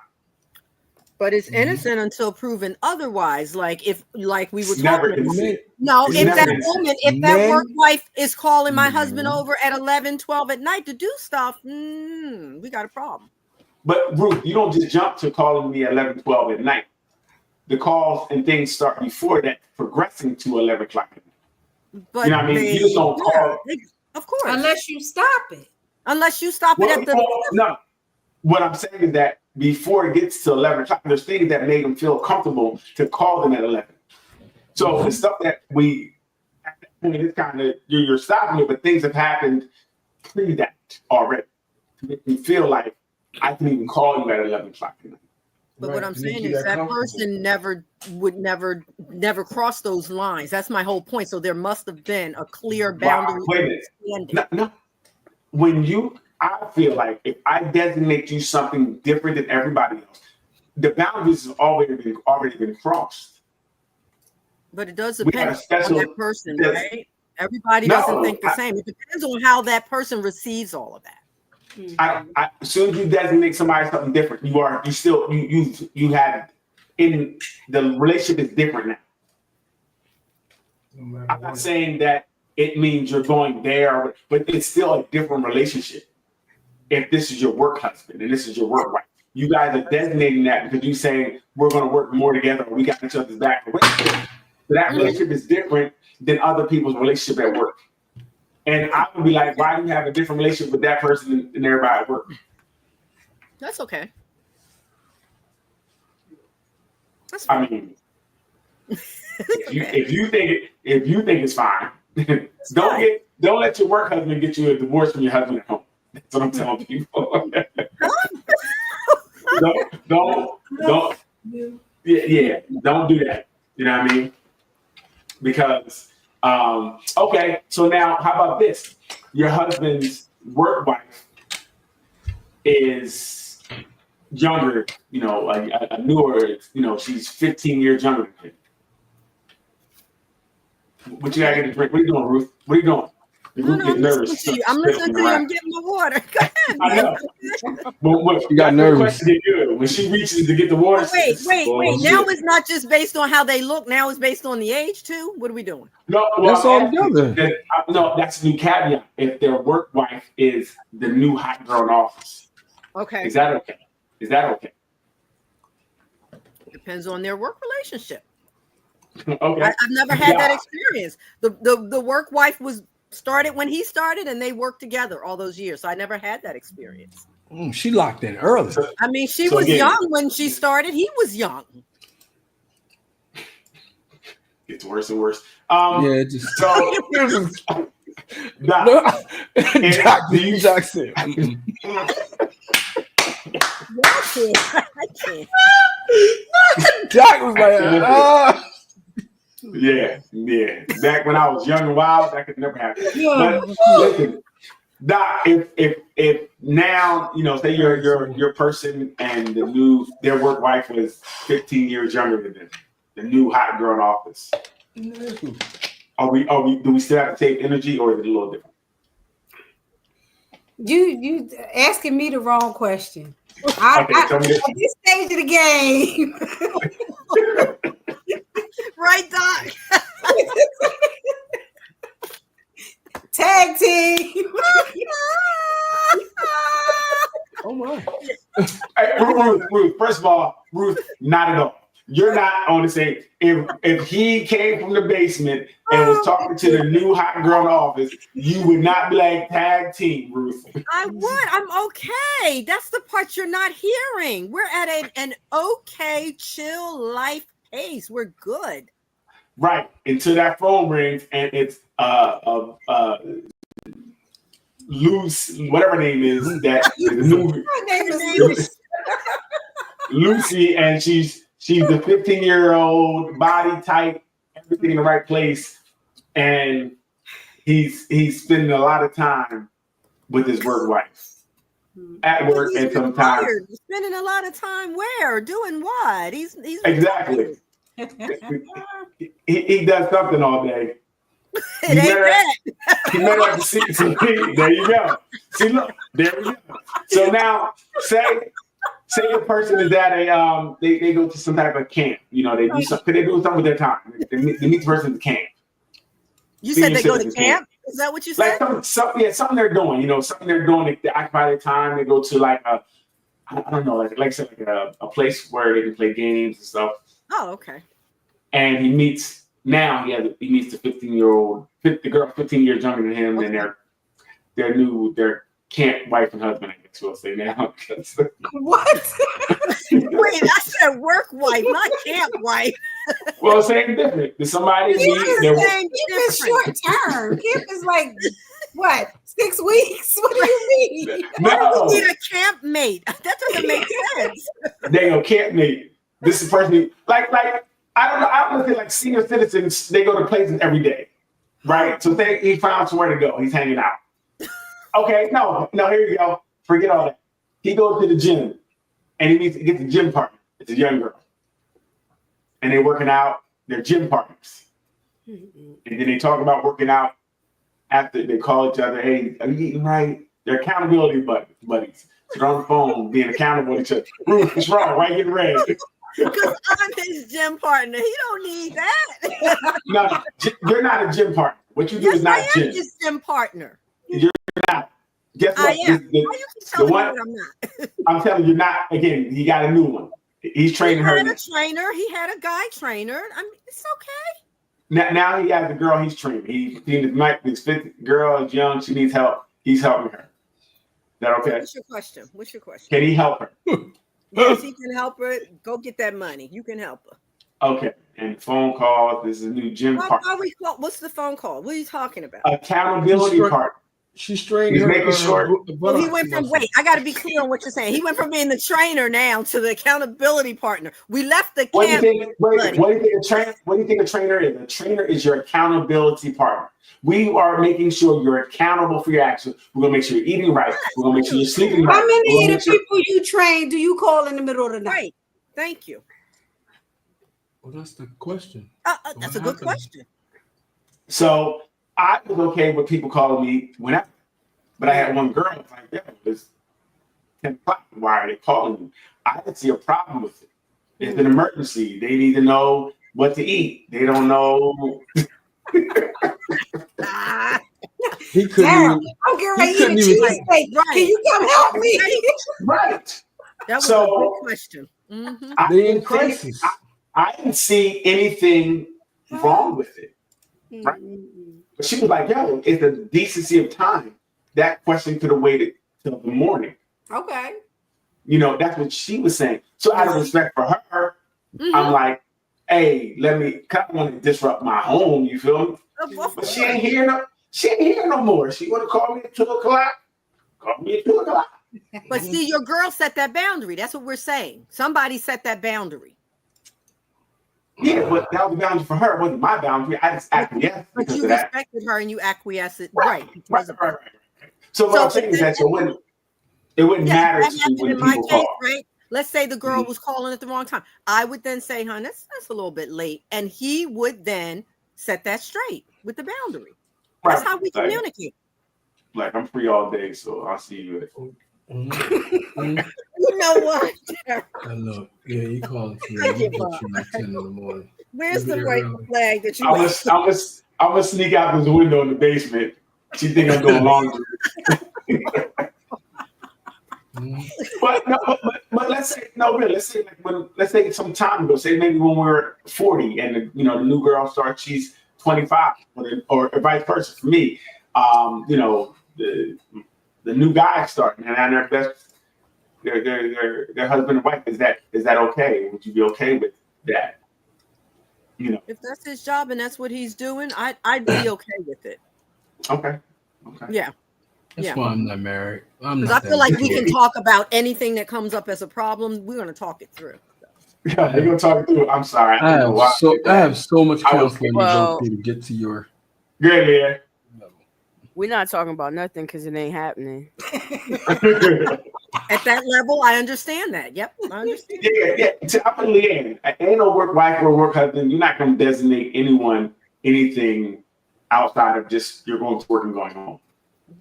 But it's innocent until proven otherwise. Like we were It's never talking about. innocent. No, It's if never that innocent. woman, if that Men- work wife is calling my husband over at 11, 12 at night to do stuff, we got a problem. But Ruth, you don't just jump to calling me at 11, 12 at night. The calls and things start before that, progressing to 11 o'clock at night. But You know what I mean? You just don't call. of course. Unless you stop it. Unless you stop it at the No. What I'm saying is that before it gets to 11 o'clock, there's things that made them feel comfortable to call them at 11. So the stuff that it's kind of, you're stopping it, but things have happened pre that already to make me feel like I can even call you at 11 o'clock at night. But Right, what I'm to make saying you is that comfortable. person would never cross those lines. That's my whole point. So there must have been a clear boundary. Wow, wait a minute. understanding. No. I feel like if I designate you something different than everybody else, the boundaries have already been crossed. But it does We depend have a special- on that person, yes. right? Everybody No, doesn't think the same. It depends on how that person receives all of that. As soon as you designate somebody something different, you have in the relationship is different now. No matter I'm not what. saying that it means you're going there, but it's still a different relationship. If this is your work husband and this is your work wife, you guys are designating that because you're saying we're going to work more together. Or we got each other's back. So that relationship is different than other people's relationship at work. And I would be like, why do you have a different relationship with that person than everybody at work? That's okay. That's I fine. mean, If you think it's fine, don't let your work husband get you a divorce from your husband at home. That's what I'm telling people. don't yeah, don't do that. You know what I mean? Because okay, so now how about this? Your husband's work wife is younger, a newer, she's 15 years younger than him. What you gotta get a drink? What are you doing, Ruth? What are you doing? No, I'm listening to you. I'm getting my water. Go ahead. I know. But You got nervous. When she reaches to get the water. Wait. Now it's not just based on how they look. Now it's based on the age too. What are we doing? No, that's all together. No, that's a new caveat. If their work wife is the new hot girl in office. Okay. Is that okay? Depends on their work relationship. Okay. I've never had that experience. The work wife was started when he started, and they worked together all those years. So I never had that experience. She locked in early. I mean, she was young when she started. He was young. Gets worse and worse. Just so. Doc said. I can't. Doc was like, Yeah. Back when I was young and wild, that could never happen. But listen, Doc, if now, say your person and their work wife was 15 years younger than them, the new hot girl in office. Do we still have to take energy, or is it a little different? You asking me the wrong question. Tell me this. At this stage of the game. Right, Doc. Tag team. oh my. Hey, Ruth, first of all, Ruth, not at all. You're not on the same. If he came from the basement and was talking to the new hot girl in the office, you would not be like tag team, Ruth. I would. I'm okay. That's the part you're not hearing. We're at an okay, chill life pace. We're good. Right. Until that phone rings and it's Luce, whatever her name is, that the new My name is Lucy, and she's the 15-year-old, body type, everything in the right place, and he's spending a lot of time with his work wife at work, and sometimes spending a lot of time where, doing what? He's exactly. he does something all day. It ain't that. He met her at the CTV. There you go. See, look, there we go. So now, say a person is at a they go to some type of camp. They do something. They do something with their time. They meet the person at the camp. You said they go to camp? Is that what you said? Like something they're doing. Something they're doing. They occupy their time. They go to like a, I don't know, like I said, like a place where they can play games and stuff. Oh, okay. And he meets the 15-year-old, the girl 15 years younger than him, okay. And their camp wife and husband, I guess we'll say now. What? Wait, I said work wife, not camp wife. Well, same different. Did somebody Camp is short term. Camp is like what? 6 weeks? What do you mean? No. You need a camp mate. That doesn't make sense. They go camp mate. This is the person like I don't know. I don't think like senior citizens, they go to places every day, right? So he found somewhere to go. He's hanging out. Okay, no, here you go. Forget all that. He goes to the gym, and he gets a gym partner. It's a young girl, and they're working out. They're gym partners, and then they talk about working out after they call each other. Hey, are you eating right? They're accountability buddies. So they're on the phone being accountable to each other. Ruth, what's wrong? Why are you getting ready? Because I'm his gym partner. He don't need that. No, you're not a gym partner. What you do is not I am his gym partner. You're not. Guess what? I am. Why you keep telling me that I'm not? I'm telling you not. Again, he got a new one. He's training her. He had a trainer. He had a guy trainer. It's okay. Now he has a girl he's training. His fifth girl is young. She needs help. He's helping her. Is that okay? What's your question? Can he help her? Yes, he can help her. Go get that money. You can help her. Okay. and phone calls. This is a new gym partner. What's the phone call? What are you talking about? Accountability partner. She strained He's her. making sure. Well, he went from wait. I got to be clear on what you're saying. He went from being the trainer now to the accountability partner. We left the What do camp. you think? What do you think a trainer? What do you think a trainer is? A trainer is your accountability partner. We are making sure you're accountable for your actions. We're gonna make sure you're eating right. We're gonna make sure you're sleeping right. How many of the people you train do you call in the middle of the night? Right. Thank you. Well, that's the question. That's a good question. So I was okay with people calling me whenever, but I had one girl like, yeah, it's 10 o'clock. Why are they calling you? I didn't see a problem with it. It's an emergency. They need to know what to eat. They don't know. He couldn't even. I'm getting ready to eat a cheesesteak. Right. Can you come help me? Right. That was So, a good question. Mm-hmm. They in crisis. I didn't see anything wrong with it. Right. But she was like, yo, it's a decency of time. That question could have waited till the morning. Okay. You know, that's what she was saying. So out of respect for her, I'm like, hey, I don't want to disrupt my home, you feel me? But she ain't here no more. She would have called me at 2 o'clock. Call me at 2 o'clock. But see, your girl set that boundary. That's what we're saying. Somebody set that boundary. Yeah, but that was the boundary for her. It wasn't my boundary. I just acquiesced. But because you of that. respected her and you acquiesced it. Right. Right. So what I'm saying is that it wouldn't matter to you when people call. Right? Let's say the girl was calling at the wrong time. I would then say, hon, that's a little bit late. And he would then set that straight with the boundary. That's how we communicate. Like, I'm free all day, so I'll see you at You know what? Look, yeah, you calling for me. You get you like 10 in the morning. Where's the white flag that you I'm gonna sneak out this window in the basement. She think I'm doing laundry. But let's say let's say some time ago, say maybe when we're 40 and the new girl starts, she's 25, or vice versa for me. The new guy starting and they're best, their husband and wife. Is that okay? Would you be okay with that? If that's his job and that's what he's doing, I'd be okay with it. Okay. Yeah. That's why I'm not married. Because I feel like we can talk about anything that comes up as a problem. We're going to talk it through. Yeah, they're going to talk it through. I'm sorry. I have so much counseling to go through to get to your. Yeah. We're not talking about nothing because it ain't happening. At that level, I understand that. Yep, I understand. Yeah. I'm a Leanne. Ain't no work wife or work husband. You're not going to designate anything outside of just you're going to work and going home.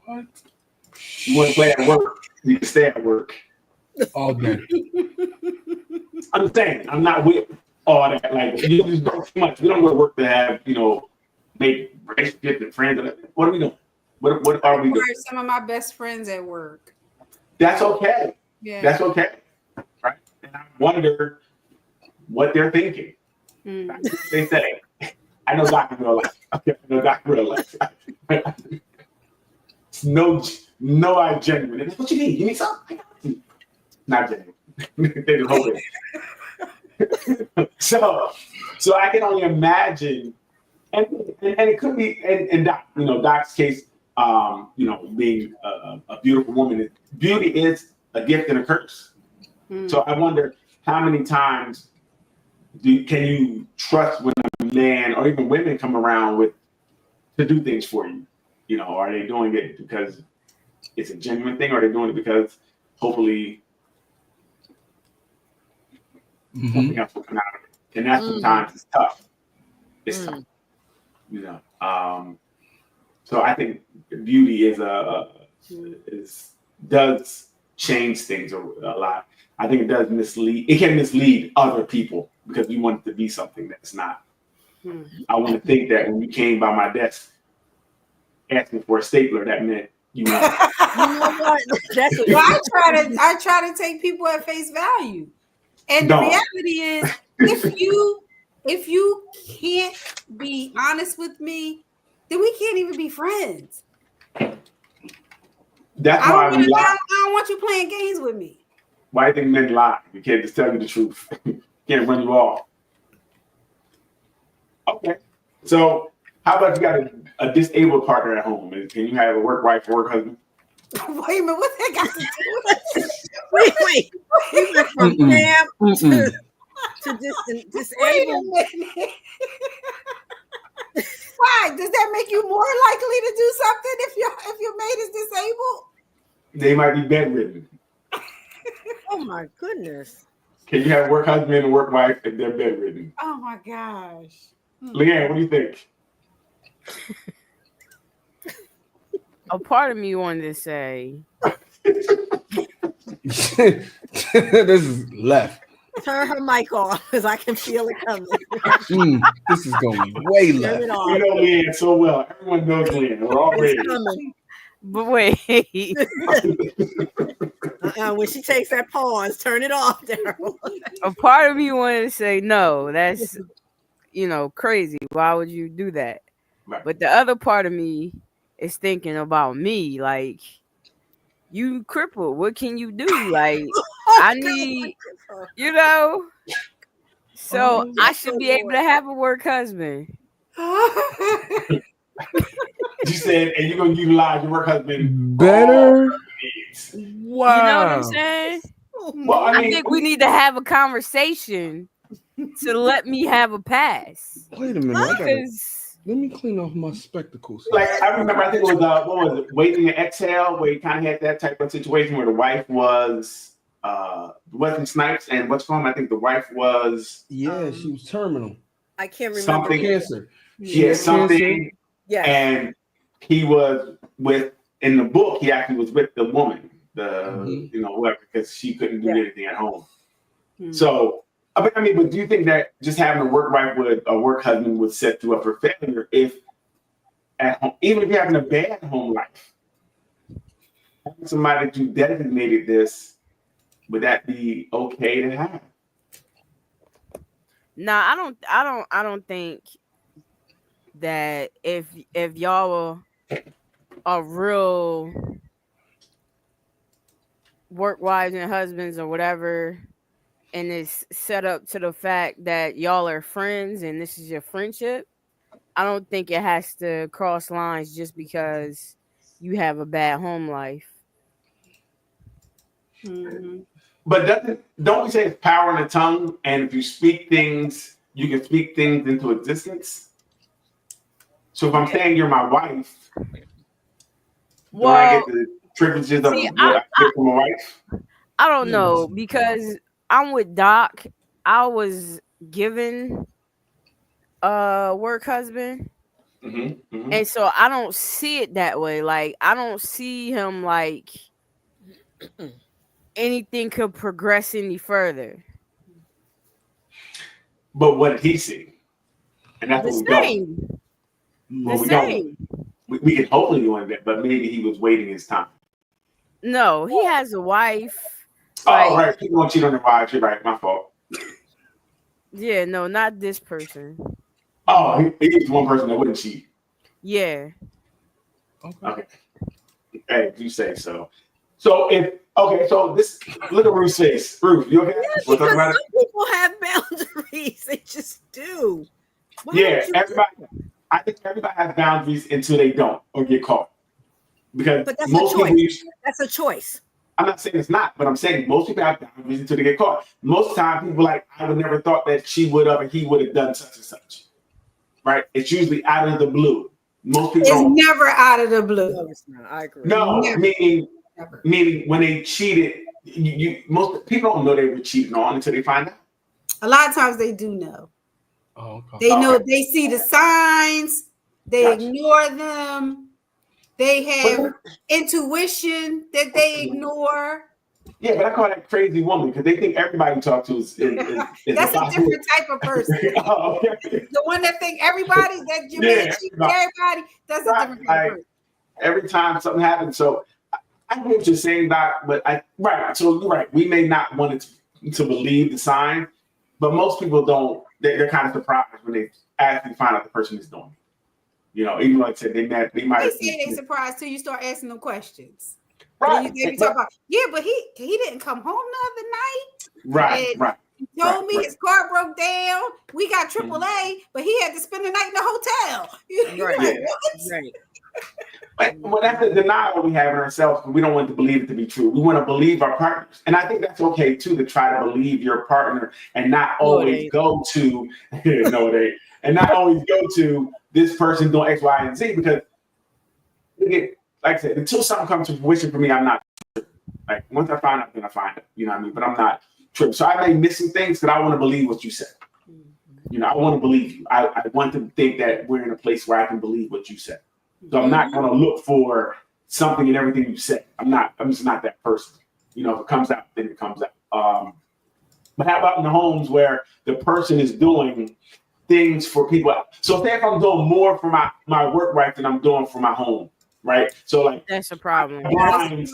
What? You want to play at work, you can stay at work. All day. I'm saying, I'm not with all that. Like, you just don't too much. We don't go to work to have, make relationships and friends. What are we doing? What are we doing? Some of my best friends at work. That's okay. Yeah. That's okay. Right? And I wonder what they're thinking. They say, I know Dr. Real Life. Okay, I know Dr. Real Life. No, I'm genuine. What you need? You need something? Not genuine. They just hold it. So I can only imagine, and it could be, and Doc's case, being a beautiful woman. Beauty is a gift and a curse. So I wonder how many times can you trust when a man or even women come around to do things for you? Are they doing it because it's a genuine thing, or are they doing it because hopefully something else will come out of it? And that sometimes is tough. It's tough. So I think beauty does change things a lot. I think it does mislead. It can mislead other people because we want it to be something that's not. I want to think that when you came by my desk asking for a stapler, that meant you know what? That's what I try to take people at face value. And the reality is if you can't be honest with me, then we can't even be friends. That's why we lie. I don't want you playing games with me. Why do you think men lie? We can't just tell you the truth. Can't run you off. Okay. So how about you got a disabled partner at home? Can you have a work wife or work husband? Wait a minute, what that got to do with it? Wait. We went from Mm-mm. Pam Mm-mm. to Wait a disabled. minute. Why? Does that make you more likely to do something if your mate is disabled? They might be bedridden. Oh my goodness. Can you have a work husband and work wife if they're bedridden? Oh my gosh. Leanne, what do you think? A part of me wanted to say, This is left. Turn her mic off because I can feel it coming. This is going way Turn left. it You off. know Leanne so well. Everyone knows Leanne. We're all ready. It's coming. but wait, When she takes that pause, turn it off, Daryl. a part of me wanted to say, no, that's, crazy. Why would you do that? Right. But the other part of me is thinking about me, like, you crippled. What can you do? Like, I need, so I should be able to have a work husband. You said, and you're going to utilize your work husband Better. needs. Wow. You know what I'm saying? Well, I think we need to have a conversation to let me have a pass. Wait a minute. Because Let me clean off my spectacles. Like I remember, I think it was what was it, Waiting to Exhale, where you kind of had that type of situation where the wife was Wesley Snipes, and what's going on? I think the wife was Yeah, she was terminal. I can't remember. Something- Cancer. she had something, Yes. and he was in the book. He actually was with the woman, whoever, because she couldn't do anything at home. So. I mean, but do you think that just having a work wife with a work husband would set you up for failure if at home, even if you're having a bad home life, having somebody that you designated this, would that be okay to have? nah, I don't think that if y'all are real work wives and husbands or whatever, and it's set up to the fact that y'all are friends and this is your friendship, I don't think it has to cross lines just because you have a bad home life. But don't we say it's power in the tongue? And if you speak things, you can speak things into existence. So if I'm saying you're my wife, do I get the privileges of what I get from a wife? I don't know, because I'm with Doc. I was given a work husband. And so I don't see it that way. Like, I don't see him like anything could progress any further. But what did he see? And that's The what we don't. same. Well, The we same. don't. We can hopefully do that, but maybe he was waiting his time. No, he has a wife. Oh, right. People don't cheat on their wives. You're right. My fault. Yeah, no, not this person. Oh, he's one person that wouldn't cheat. Yeah. Okay. Hey, you say so. So so this, look at Ruth's face. Ruth, you okay? Yeah, We'll talk because about some people have boundaries. They just do. Why Yeah, don't you- everybody. I think everybody has boundaries until they don't or get caught. Because But that's a most choice. people, That's a choice. I'm not saying it's not, but I'm saying most people have boundaries until they get caught. Most of the time, people like, I would never thought that she would have or he would have done such and such. Right? It's usually out of the blue. Most people It's don't. never out of the blue. No, it's not. I agree. No, Never. meaning when they cheated, most people don't know they were cheating on until they find out. A lot of times they do know. Oh, okay. They know, they see the signs, they Gotcha. ignore them, they have intuition that they ignore. Yeah, but I call that crazy woman because they think everybody you talk to is That's a different type of person. Oh, okay. The one that think everybody that you Yeah, cheat everybody, that's a different type of person. Every time something happens. So I know what you're saying, Doc, but so you're right. We may not want to believe the sign, but most people don't. They're kind of surprised when they actually find out the person is doing it. Even like I said, they might. They say they surprised till you start asking them questions. Right. They talk about, but he didn't come home the other night. Right. And, Right. told me his car broke down. We got AAA, but he had to spend the night in the hotel. You're Right. like, Yeah. what? Right. But well, that's the denial we have in ourselves. We don't want to believe it to be true. We want to believe our partners, and I think that's okay too, to try to believe your partner and not No, it always ain't. go to no, it ain't, and not always go to this person doing X, Y, and Z, because like I said, until something comes to fruition for me, I'm not like, once I find out, then I find it. You know what I mean? But I'm not tripping. So I may miss some things because I want to believe what you said. You know, I want to believe you. I want to think that we're in a place where I can believe what you said. So I'm not going to look for something in everything you say. I'm just not that person. You know, if it comes out, then it comes out. But how about in the homes where the person is doing things for people? So say if I'm doing more for my work wife than I'm doing for my home, right? So like That's a problem. blinds,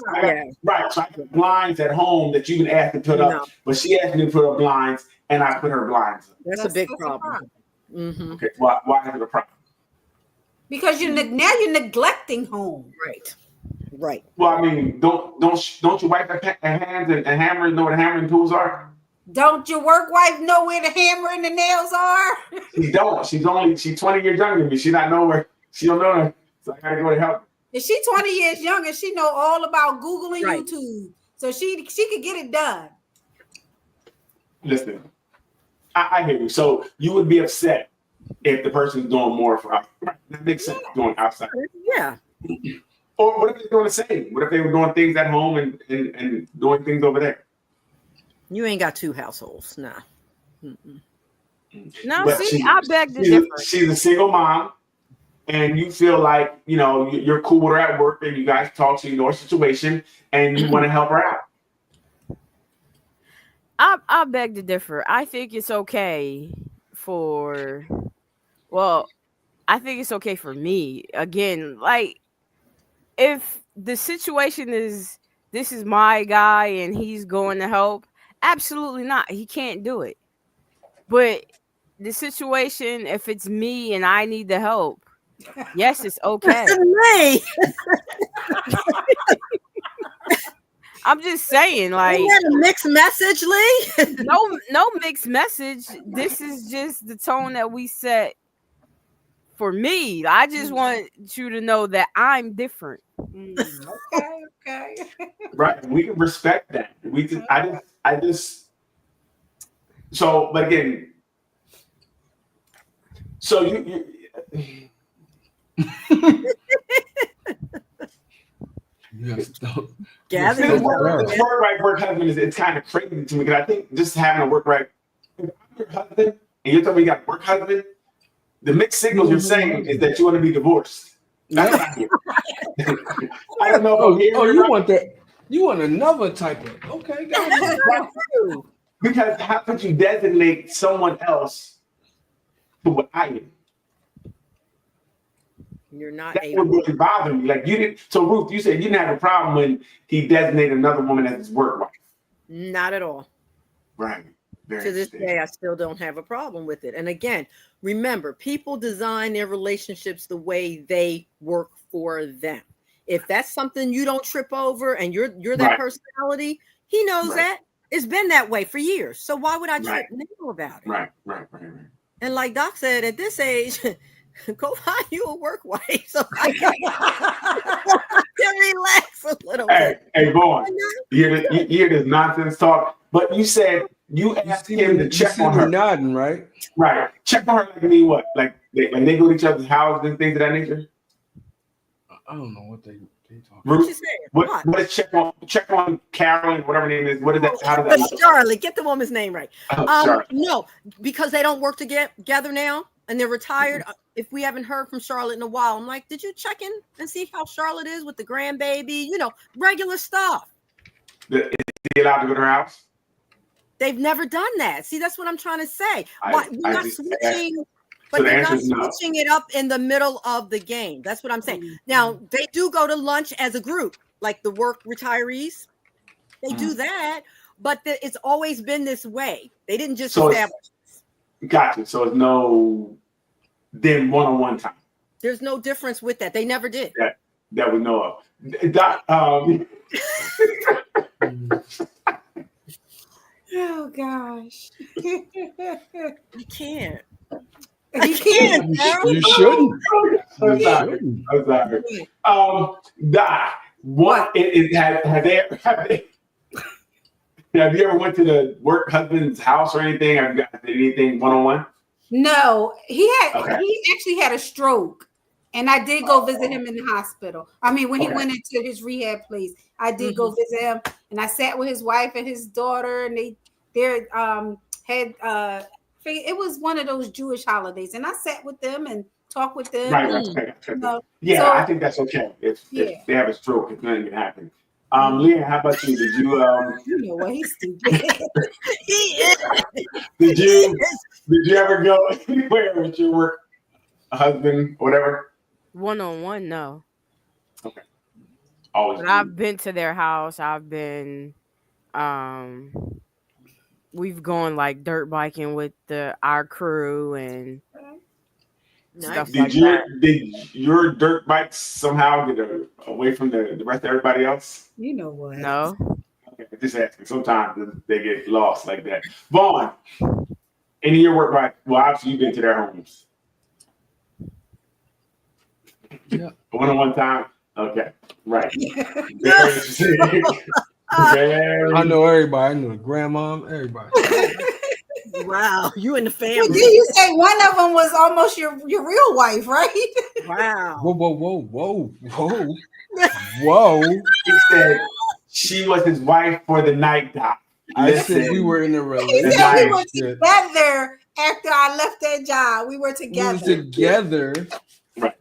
right? So I got blinds at home that you've been asked to put up, No. but she asked me to put up blinds, and I put her blinds up. That's a big problem. Okay, why is it a problem? Because now you're neglecting home. Right. Right. Well, I mean, don't your wife have hands and hammers know what hammering tools are? Don't your work wife know where the hammer and the nails are? She don't. She's 20 years younger than me. She not know where. She don't know her. So I gotta go to help. If she 20 years younger, she know all about Google and Right. YouTube. So she could get it done. Listen, I hear you. So you would be upset if the person's doing more for us. Right. That makes sense. Doing outside. Yeah. Or what if they're doing the same? What if they were doing things at home and doing things over there? You ain't got two households. Nah. No, But see, I beg to differ. She's a single mom, and you feel like, you know, you're cool with her at work, and you guys talk, so you know her situation, and you want to help her out. I beg to differ. I think it's okay for, well, I think it's okay for me. Again, like, if the situation is, this is my guy and he's going to help, absolutely not. He can't do it. But the situation, if it's me and I need the help, yes, it's okay. Me. I'm just saying, like, Isn't that a mixed message, Lee? no mixed message. This is just the tone that we set for me. I just want you to know that I'm different. Okay. Right. We can respect that. We just, I just. So, but again, so you Yes, don't. Gather this your work right work husband it's kind of crazy to me, because I think just having a work right, if I'm your husband and you're telling me you got a work husband, the mixed signals you're saying is that you want to be divorced. That's not here. I don't know. Oh, you want that? You want another type of? Okay, got it. Because how could you designate someone else to what I am? You're not That able. would really bother me. Like you didn't. So Ruth, you said you didn't have a problem when he designated another woman as his work wife. Not at all. Right. Very To this interesting. day, I still don't have a problem with it. And again, remember, people design their relationships the way they work for them. If that's something you don't trip over and you're that Right. personality, he knows Right. that. It's been that way for years. So why would I trip Right. now about it? Right. And like Doc said, at this age, go find you a work wife so I can relax a little bit. Hey, Vaughn, you hear this nonsense talk, but you said you asked him to check on her. Nodding, right? Right. Check on her like me, what? Like they go to each other's houses and things of that nature? I don't know what they talk. What you Ruth, saying? what is check on Carolyn, whatever her name is? What is that? How does that look? Charlotte, get the woman's name right. Sorry. No, because they don't work together now and they're retired. If we haven't heard from Charlotte in a while, I'm like, did you check in and see how Charlotte is with the grandbaby? You know, regular stuff. Is he allowed to go to her house? They've never done that. See, that's what I'm trying to say. I We're not just- switching, So but the they're answer not is no. switching it up in the middle of the game. That's what I'm saying. Now, they do go to lunch as a group, like the work retirees. They do that, but it's always been this way. They didn't just So establish. Gotcha. So it's no then one-on-one time There's no difference with that. They never did. that we know of. Doc, Oh gosh. I can't. You can't. You shouldn't. I'm sorry. I'm sorry. Doc, what have you ever went to the work husband's house or anything? Have you got anything one-on-one? No, he Okay. actually had a stroke. And I did go visit him in the hospital. I mean, when he Okay. went into his rehab place, I did go visit him, and I sat with his wife and his daughter, and they had it was one of those Jewish holidays, and I sat with them and talked with them. Right. and, Okay. you know, Yeah, so- I think that's okay. If Yeah. they have a stroke, it's nothing can happen. Leah, how about you? Did you you know what? He's stupid. He is. did you ever go anywhere with your work husband, whatever? One-on-one, no. Always. But I've been to their house. I've been we've gone like dirt biking with our crew and stuff like that. Did your dirt bikes somehow get away from the rest of everybody else? You know what? No. Okay, just asking. Sometimes they get lost like that. Vaughn, any of your work bike? Well, obviously you've been to their homes. Yeah. One-on-one time. Okay, right. Very interesting. Very- I know everybody. I know the grandma, everybody. Wow, you in the Well, family. did you say one of them was almost your real wife, right? Wow. Whoa. Whoa. He said she was his wife for the night, Doc. I Listen, said we were in a He relationship. said we were Yeah. together after I left that job. We were We were together. together, Right.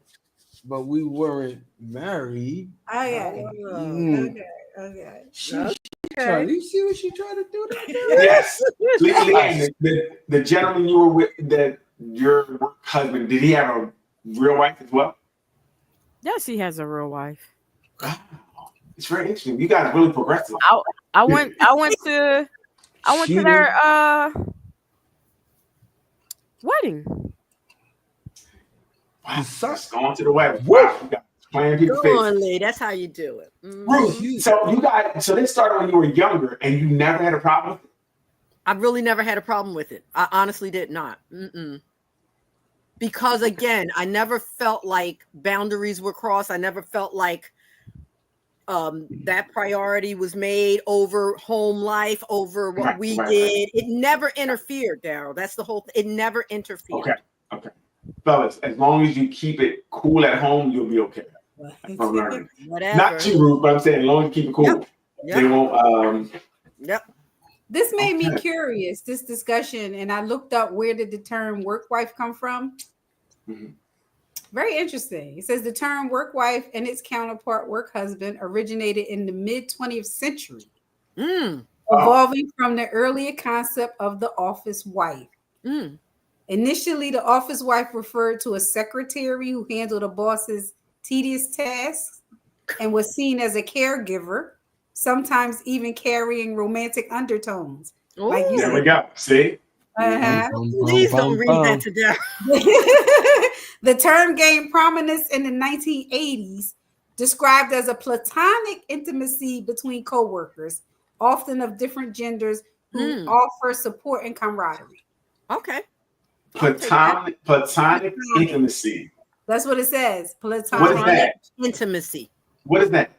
but we weren't married. Okay. Mm. Okay. Charlie, you see what she tried to do there? yes. Leanne, the gentleman you were with, your work husband, did he have a real wife as well? Yes, he has a real wife. Wow. It's very interesting. You guys are really progressive. I went to She their wedding. Wow. son- Just going to the wedding. Woo. Wow. You guys playing people's Go faces. on, Lee. That's how you do it. Ruth, so you guys, so they started when you were younger, and you never had a problem with it? I really never had a problem with it. I honestly did not. Because again, I never felt like boundaries were crossed. I never felt like that priority was made over home life, over what Right, we right. did. It never interfered, Daryl. That's the whole thing. It never interfered. Okay. Fellas, as long as you keep it cool at home, you'll be okay. That's what I'm learning. Whatever. Not too rude, but I'm saying as long as you keep it cool. They Yep. won't Yep. This made me Okay. curious, this discussion, and I looked up where did the term work wife come from. Mhm. Very interesting. It says the term work wife and its counterpart work husband originated in the mid 20th century, evolving from the earlier concept of the office wife. Initially, the office wife referred to a secretary who handled a boss's tedious tasks and was seen as a caregiver, sometimes even carrying romantic undertones. Like you there we said. go. See? Uh-huh. Please don't read that to Daryl. The term gained prominence in the 1980s, described as a platonic intimacy between co-workers, often of different genders, who offer support and camaraderie. Okay. Platonic intimacy. That's what it says. Platonic What is that? Intimacy. What is that?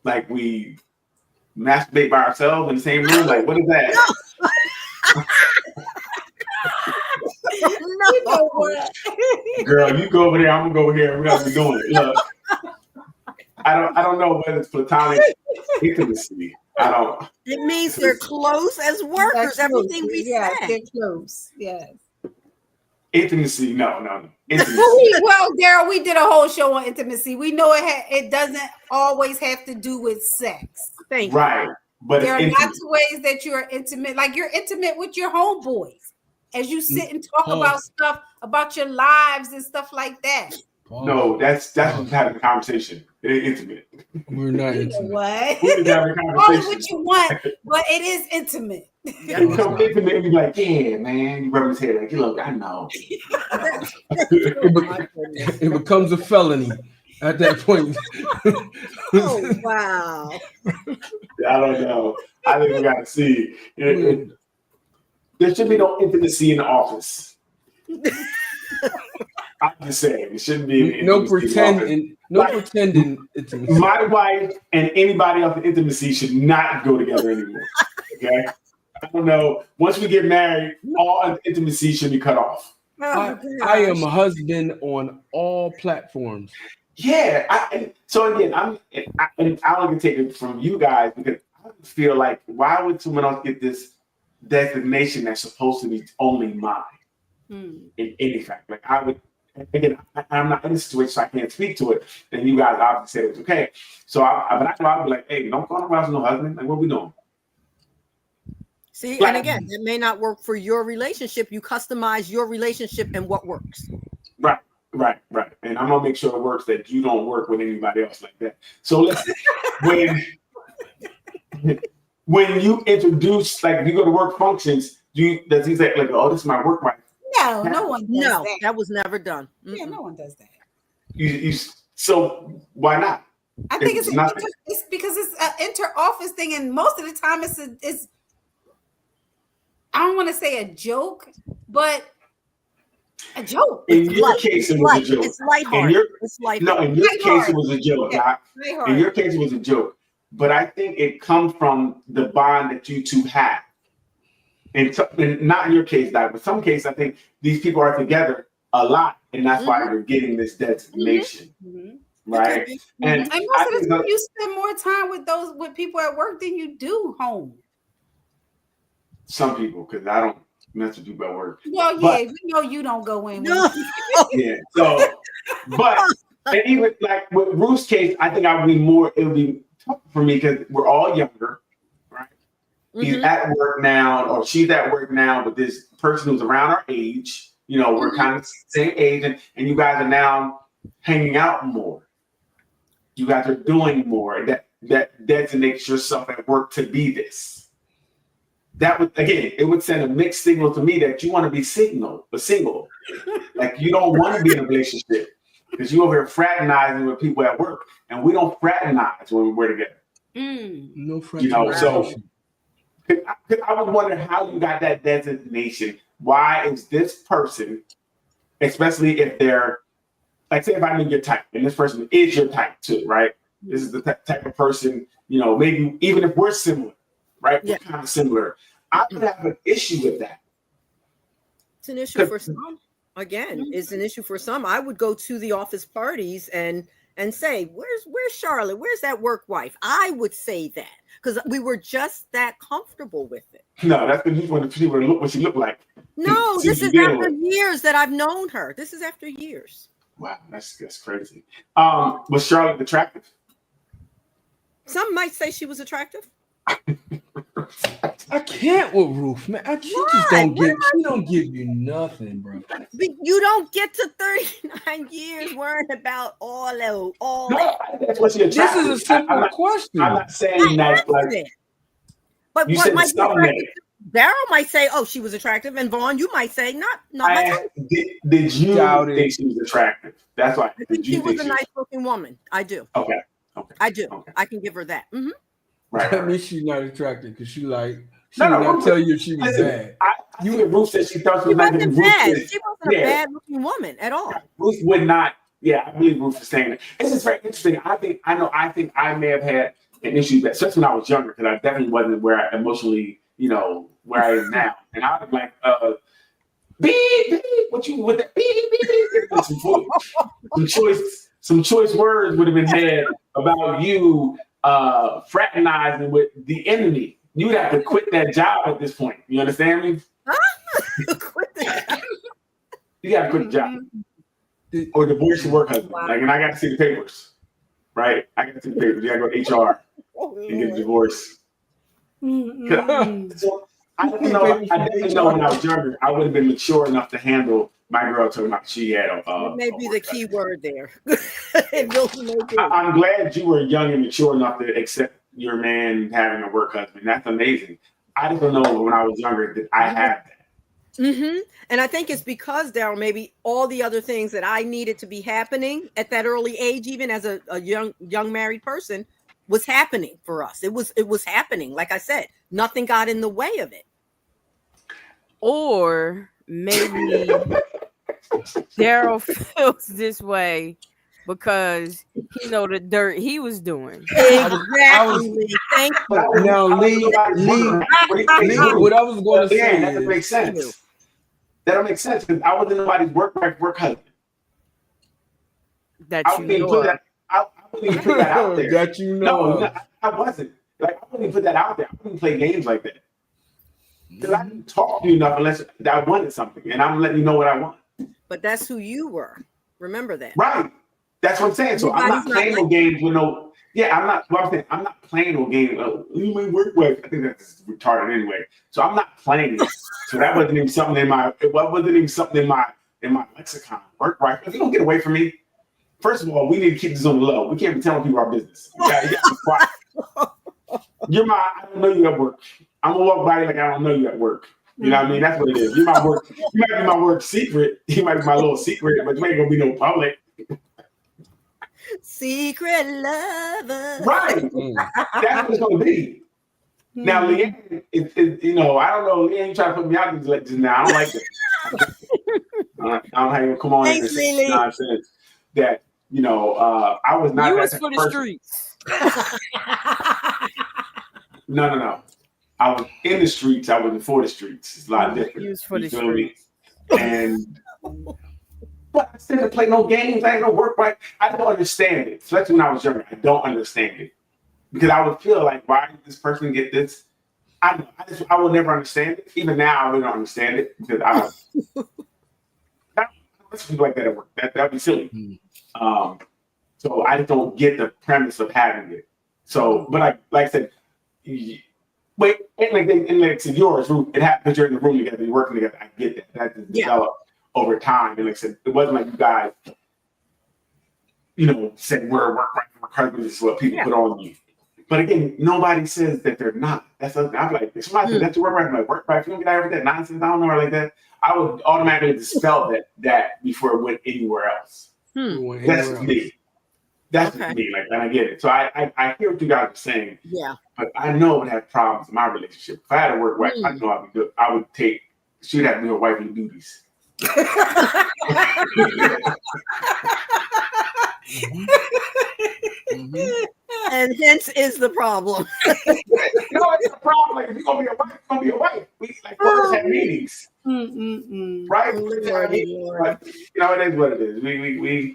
Like we masturbate by ourselves in the same room? Like what is that? You know what? Girl, you go over there, I'm gonna go over here, we're gonna be doing it. Look. I don't know whether it's platonic intimacy. I don't. It means they're close as workers. That's Everything close. we Yeah, said. they're close. Yes. Intimacy, no. Intimacy. Well, Daryl, we did a whole show on intimacy. We know it doesn't always have to do with sex. Thank you. Right. But There are it's lots of ways that you're intimate, like you're intimate with your homeboys as you sit and talk about stuff about your lives and stuff like that. no, that's just having a conversation. It ain't intimate. We're not You know intimate. what? We're just having a Call it conversation. what you want, but it is intimate. It becomes intimate and be like, yeah, man. You rub his head like, look, I know. It becomes a felony. at that point. Oh wow. I don't know. I think we got to see. There should be no intimacy in the office. I'm just saying, it shouldn't be no intimacy in the office. pretending. No Like, pretending. Intimacy. My wife and anybody else's intimacy should not go together anymore. Okay? I don't know. Once we get married, all intimacy should be cut off. Oh, I am a husband on all platforms. Yeah. So again, I'm only take it from you guys because I feel like why would someone else get this designation that's supposed to be only mine in any fact? Like I would. Again, I'm not in a situation, so I can't speak to it. And you guys obviously said it was okay. So I'd be like, hey, don't call nobody else no husband. Like, what we doing? See, Like, and again, it may not work for your relationship. You customize your relationship and what works. Right. And I'm gonna make sure it works that you don't work with anybody else like that. So listen, when you introduce, like, if you go to work functions, does he say like, oh, this is my work wife? No one does that. That was never done. Yeah, no one does that. So why not? I think it's because it's an inter-office thing, and most of the time it's I don't want to say a joke, but a joke. In your case, it was a joke. It's lighthearted. It's lighthearted. No, in your case, it was a joke. Yeah, In your case, it was a joke. But I think it comes from the bond that you two have. And not in your case, Doc, but some cases, I think these people are together a lot, and that's why they're getting this designation, right? And most of the time, you spend more time with people at work than you do home. Some people, because I don't mess with people at work. Well, yeah, we know you don't go in. No. Yeah. So, but and even like with Ruth's case, I think it would be tough for me because we're all younger. He's at work now, or she's at work now with this person who's around our age. You know, we're kind of the same age, and you guys are now hanging out more. You guys are doing more. That designates yourself at work to be this. That would, again, it would send a mixed signal to me that you want to be single. Like you don't want to be in a relationship because you over here fraternizing with people at work, and we don't fraternize when we're together. No fraternization. You know, so. I would wonder how you got that designation. Why is this person, especially if they're, like, say if I knew your type, and this person is your type too, right? This is the type of person, you know, maybe even if we're similar, right? We're kind of similar. I would have an issue with that. It's an issue for some. Again, it's an issue for some. I would go to the office parties and say, where's Charlotte? Where's that work wife? I would say that because we were just that comfortable with it. No, that's because you want to see what she looked like. No, this is after years that I've known her. This is after years. Wow, that's crazy. Was Charlotte attractive? Some might say she was attractive. I can't with Ruth, man. She don't give you nothing, bro. You don't get to 39 years worrying about all. No, that's what she attractive. This is a simple question. I'm not saying that like. But you what said might be Daryl might say, "Oh, she was attractive," and Vaughn, you might say, "Not my type." Did you think she was attractive? That's why. I think she was a nice-looking woman. I do. Okay. I do. Okay. I can give her that. Mm-hmm. Right. That means she's not attractive because she would not tell you she was bad. You and Ruth said she thought she wasn't bad. She wasn't a bad-looking woman at all. Ruth would not. Yeah, I believe Ruth is saying that. This is very interesting. I think I may have had an issue, especially when I was younger, because I definitely wasn't where I emotionally, where I am now. And I was like, beep, what you with that beep. Some choice words would have been said about you fraternizing with the enemy. You'd have to quit that job at this point. You understand me? Quit the job. You got to quit the job. Or divorce your work husband. Wow. Like, and I got to see the papers. Right? I got to see the papers. You got to go to HR and get a divorce. So, I didn't know when I was younger, I would have been mature enough to handle my girl talking about she had a. Maybe the key word there. I'm glad you were young and mature enough to accept your man having a work husband. That's amazing. I didn't know when I was younger that I had that. And I think it's because, Daryl, maybe all the other things that I needed to be happening at that early age, even as a young married person, was happening for us. It was happening. Like I said, nothing got in the way of it. Or maybe Daryl feels this way because he know the dirt he was doing. Exactly. Thank you. Now, Lee, what I was going to say that doesn't make sense. That don't make sense because I wasn't nobody's work husband. That I you wouldn't know put of. that. I wouldn't even put that out there. that you know. No, I wasn't. Like I wouldn't even put that out there. I wouldn't play games like that. Because I didn't talk to you enough unless I wanted something, and I'm letting you know what I want. But that's who you were. Remember that. Right. That's what I'm saying. So I'm not playing no games with no. Yeah, I'm not. What I'm saying, I'm not playing no game. You may work with. I think that's retarded anyway. So I'm not playing it. So that wasn't even something in my. It wasn't even something in my lexicon. Work right. If you don't get away from me, first of all, we need to keep this on the low. We can't be telling people our business. You gotta be quiet. I don't know you at work. I'm gonna walk by you like I don't know you at work. You know what I mean? That's what it is. You might be my work secret. You might be my little secret, but you ain't gonna be no public. Secret lover. Right. That's what it's gonna be. Now, Leanne, you know, I don't know. Leanne, you trying to put me out there like just now. I don't like that. I don't have you come on and say nonsense that, you know, I was not. You that was type for of the person. streets. No. I was in the streets. I wasn't for the streets. It's a lot different. You was for the feel me? streets. And but I still didn't play no games. I ain't no work right. I don't understand it. Especially when I was younger. I don't understand it. Because I would feel like, why did this person get this? I will never understand it. Even now, I really don't understand it because I don't. People like that at work. That'd be silly. So I just don't get the premise of having it. So, but like I said, wait, and like to yours, it happened because you're in the room together, you're working together. I get that. That just developed over time. And like I said, it wasn't like you guys, you know, said we're work husbands. This is what people put on you. But again, nobody says that they're not. That's I'm like, if somebody said that's your work right. I'm like, work right. If you don't get out of that nonsense, I don't know her like that. I would automatically dispel that before it went anywhere else. That's me. That's me. Like, and I get it. So I hear what you guys are saying. Yeah. But I know I would have problems in my relationship. If I had a work wife, I know I would do. I would take. She'd have to be her wifely duties. And hence is the problem. It's a problem. Like if you're gonna be a wife, you're gonna be a wife. We like first have meetings, right? But, you know, it is what it is. We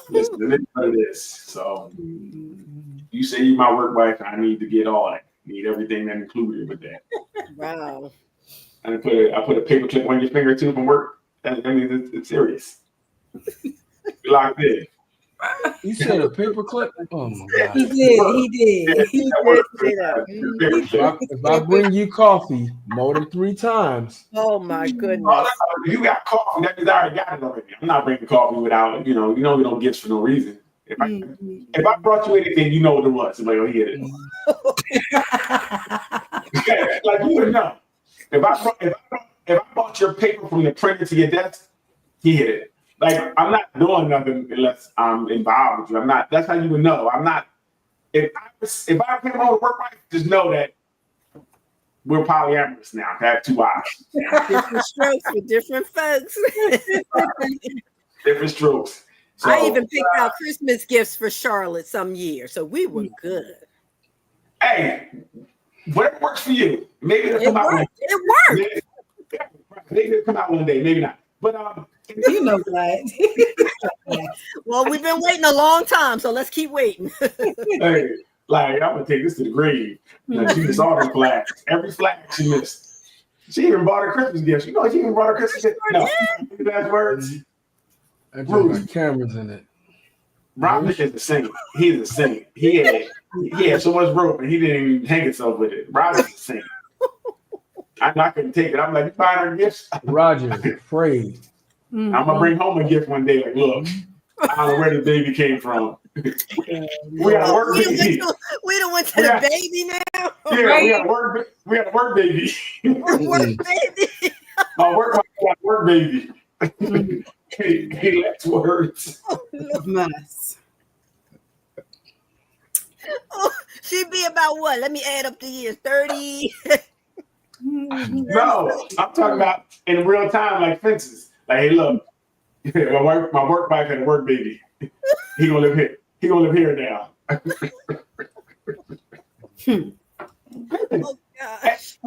listen, it is what it is. So you say you're my work wife, I need to get all that. Need everything that included with that. Wow. And I put a paper clip on your finger too from work. I mean, it's serious. You're locked in. You said a paper clip? Oh my God. He did. He did say that. If I bring you coffee more than 3 times. Oh my goodness. If you got coffee, that means I already got it already. I'm not bringing coffee without, you know, we don't give for no reason. If I brought you anything, you know what it was. Like, oh, he hit it. Like you would know. If I bought your paper from the printer to your desk, he hit it. Like I'm not doing nothing unless I'm involved with you. I'm not. That's how you would know. I'm not. If I came home to work right, just know that we're polyamorous now. I have 2 eyes. Different strokes for different folks. Different strokes. So, I even picked out Christmas gifts for Charlotte some year, so we were good. Hey, whatever works for you. Maybe it'll come out. It worked. Maybe it'll come out one day. Maybe not. But you know, Glad. Well, we've been waiting a long time, so let's keep waiting. Hey, like I'm gonna take this to the grave. She missed all the flags. Every flag she missed. She even bought her Christmas gift. You know, she even bought her Christmas gift. No, last words. I just got cameras in it. Robin is the saint. He is the saint. He had so much rope and he didn't even hang himself with it. Robin's the saint. I'm not gonna take it. I'm like, you buying her gifts? Roger, afraid. I'm gonna bring home a gift one day. Like, look, I don't know where the baby came from. We got a work baby. We done went to the baby now. Yeah, right? we got a work baby. Work baby. My work wife got work baby. He lacks words. Mess. Oh, she'd be about what? Let me add up the years. 30. No, I'm talking about in real time, like fences. Like, hey, look, my work wife had a work baby. He gonna live here. He gonna live here now. Oh gosh.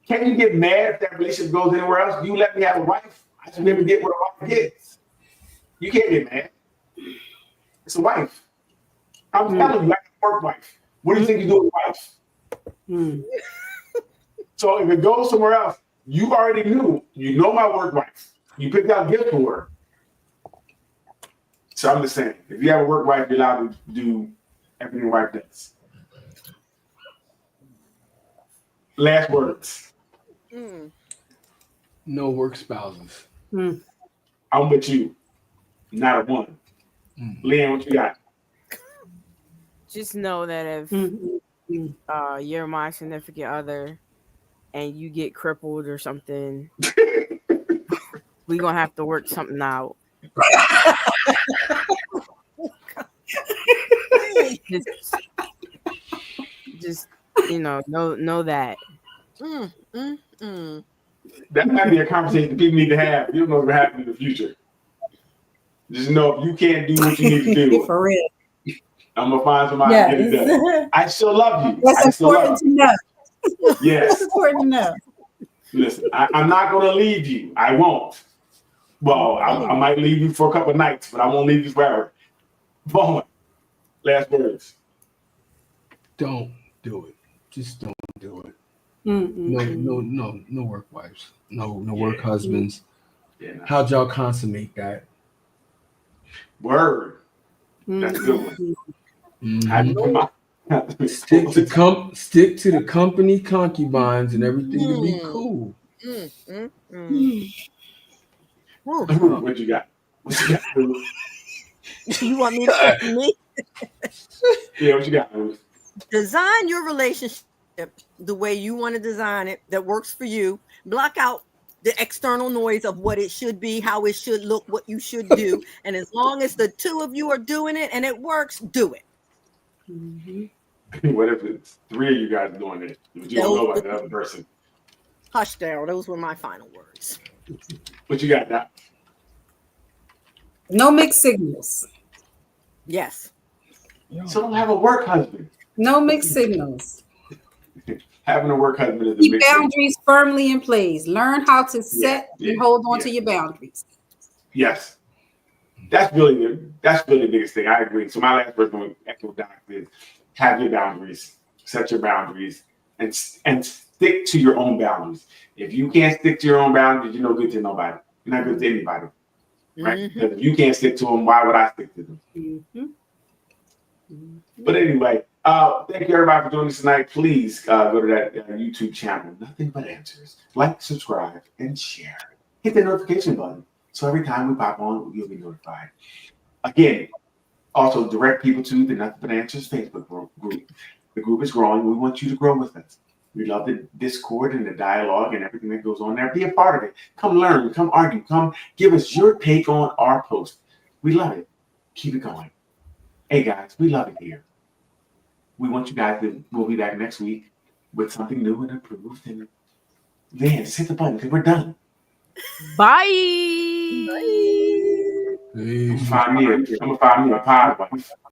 Can you get mad if that relationship goes anywhere else? You let me have a wife. I should be able to get what a wife gets. You can't get mad. It's a wife. I'm telling you, I got a work wife. What do you think you do with a wife? So if it goes somewhere else, you already knew. You know my work wife. You picked out gifts for her. So I'm just saying, if you have a work wife, you're allowed to do everything a wife does. Last words. No work spouses. I'm with you. Not a one. Leanne, what you got? Just know that if you're my significant other and you get crippled or something, we're gonna have to work something out. just know that. That might be a conversation people need to have. You don't know what's gonna happen in the future. Just know if you can't do what you need to do, For real. I'm gonna find somebody to get it done. I still love you. I That's still love important to know. you. Yes. That's important to know. Listen, I'm not gonna leave you. I won't. Well, I might leave you for a couple of nights, but I won't leave you forever. Bowen, last words. Don't do it. Just don't do it. No work wives. No work husbands. Yeah, no. How'd y'all consummate that? Word. That's a good one. How you come out? Stick to the company concubines and everything will be cool. What you got? What you got? You want me to say for me? Yeah, what you got? Design your relationship the way you want to design it that works for you. Block out the external noise of what it should be, how it should look, what you should do. And as long as the two of you are doing it and it works, do it. What if it's three of you guys doing it? But you don't know about the other person. Hush down. Those were my final words. What you got, Doc? No mixed signals. Yes. So don't have a work husband. No mixed signals. Having a work husband is a Keep big boundaries firmly in place. Learn how to set and hold on to your boundaries. Yes. That's really the biggest thing. I agree. So my last word going to echo Doc is have your boundaries, set your boundaries, and stick to your own boundaries. If you can't stick to your own boundaries, you're no good to nobody. You're not good to anybody. Right? Because if you can't stick to them, why would I stick to them? But anyway, thank you everybody for joining us tonight. Please go to that YouTube channel, Nothing But Answers. Like, subscribe, and share. Hit the notification button so every time we pop on, you'll be notified. Again, also direct people to the Nothing But Answers Facebook group. The group is growing. We want you to grow with us. We love the Discord and the dialogue and everything that goes on there. Be a part of it. Come learn. Come argue. Come give us your take on our post. We love it. Keep it going. Hey, guys, we love it here. We want you guys to, we'll be back next week with something new and improved. And then just hit the button because we're done. Bye. I'm going to find me a pod wife.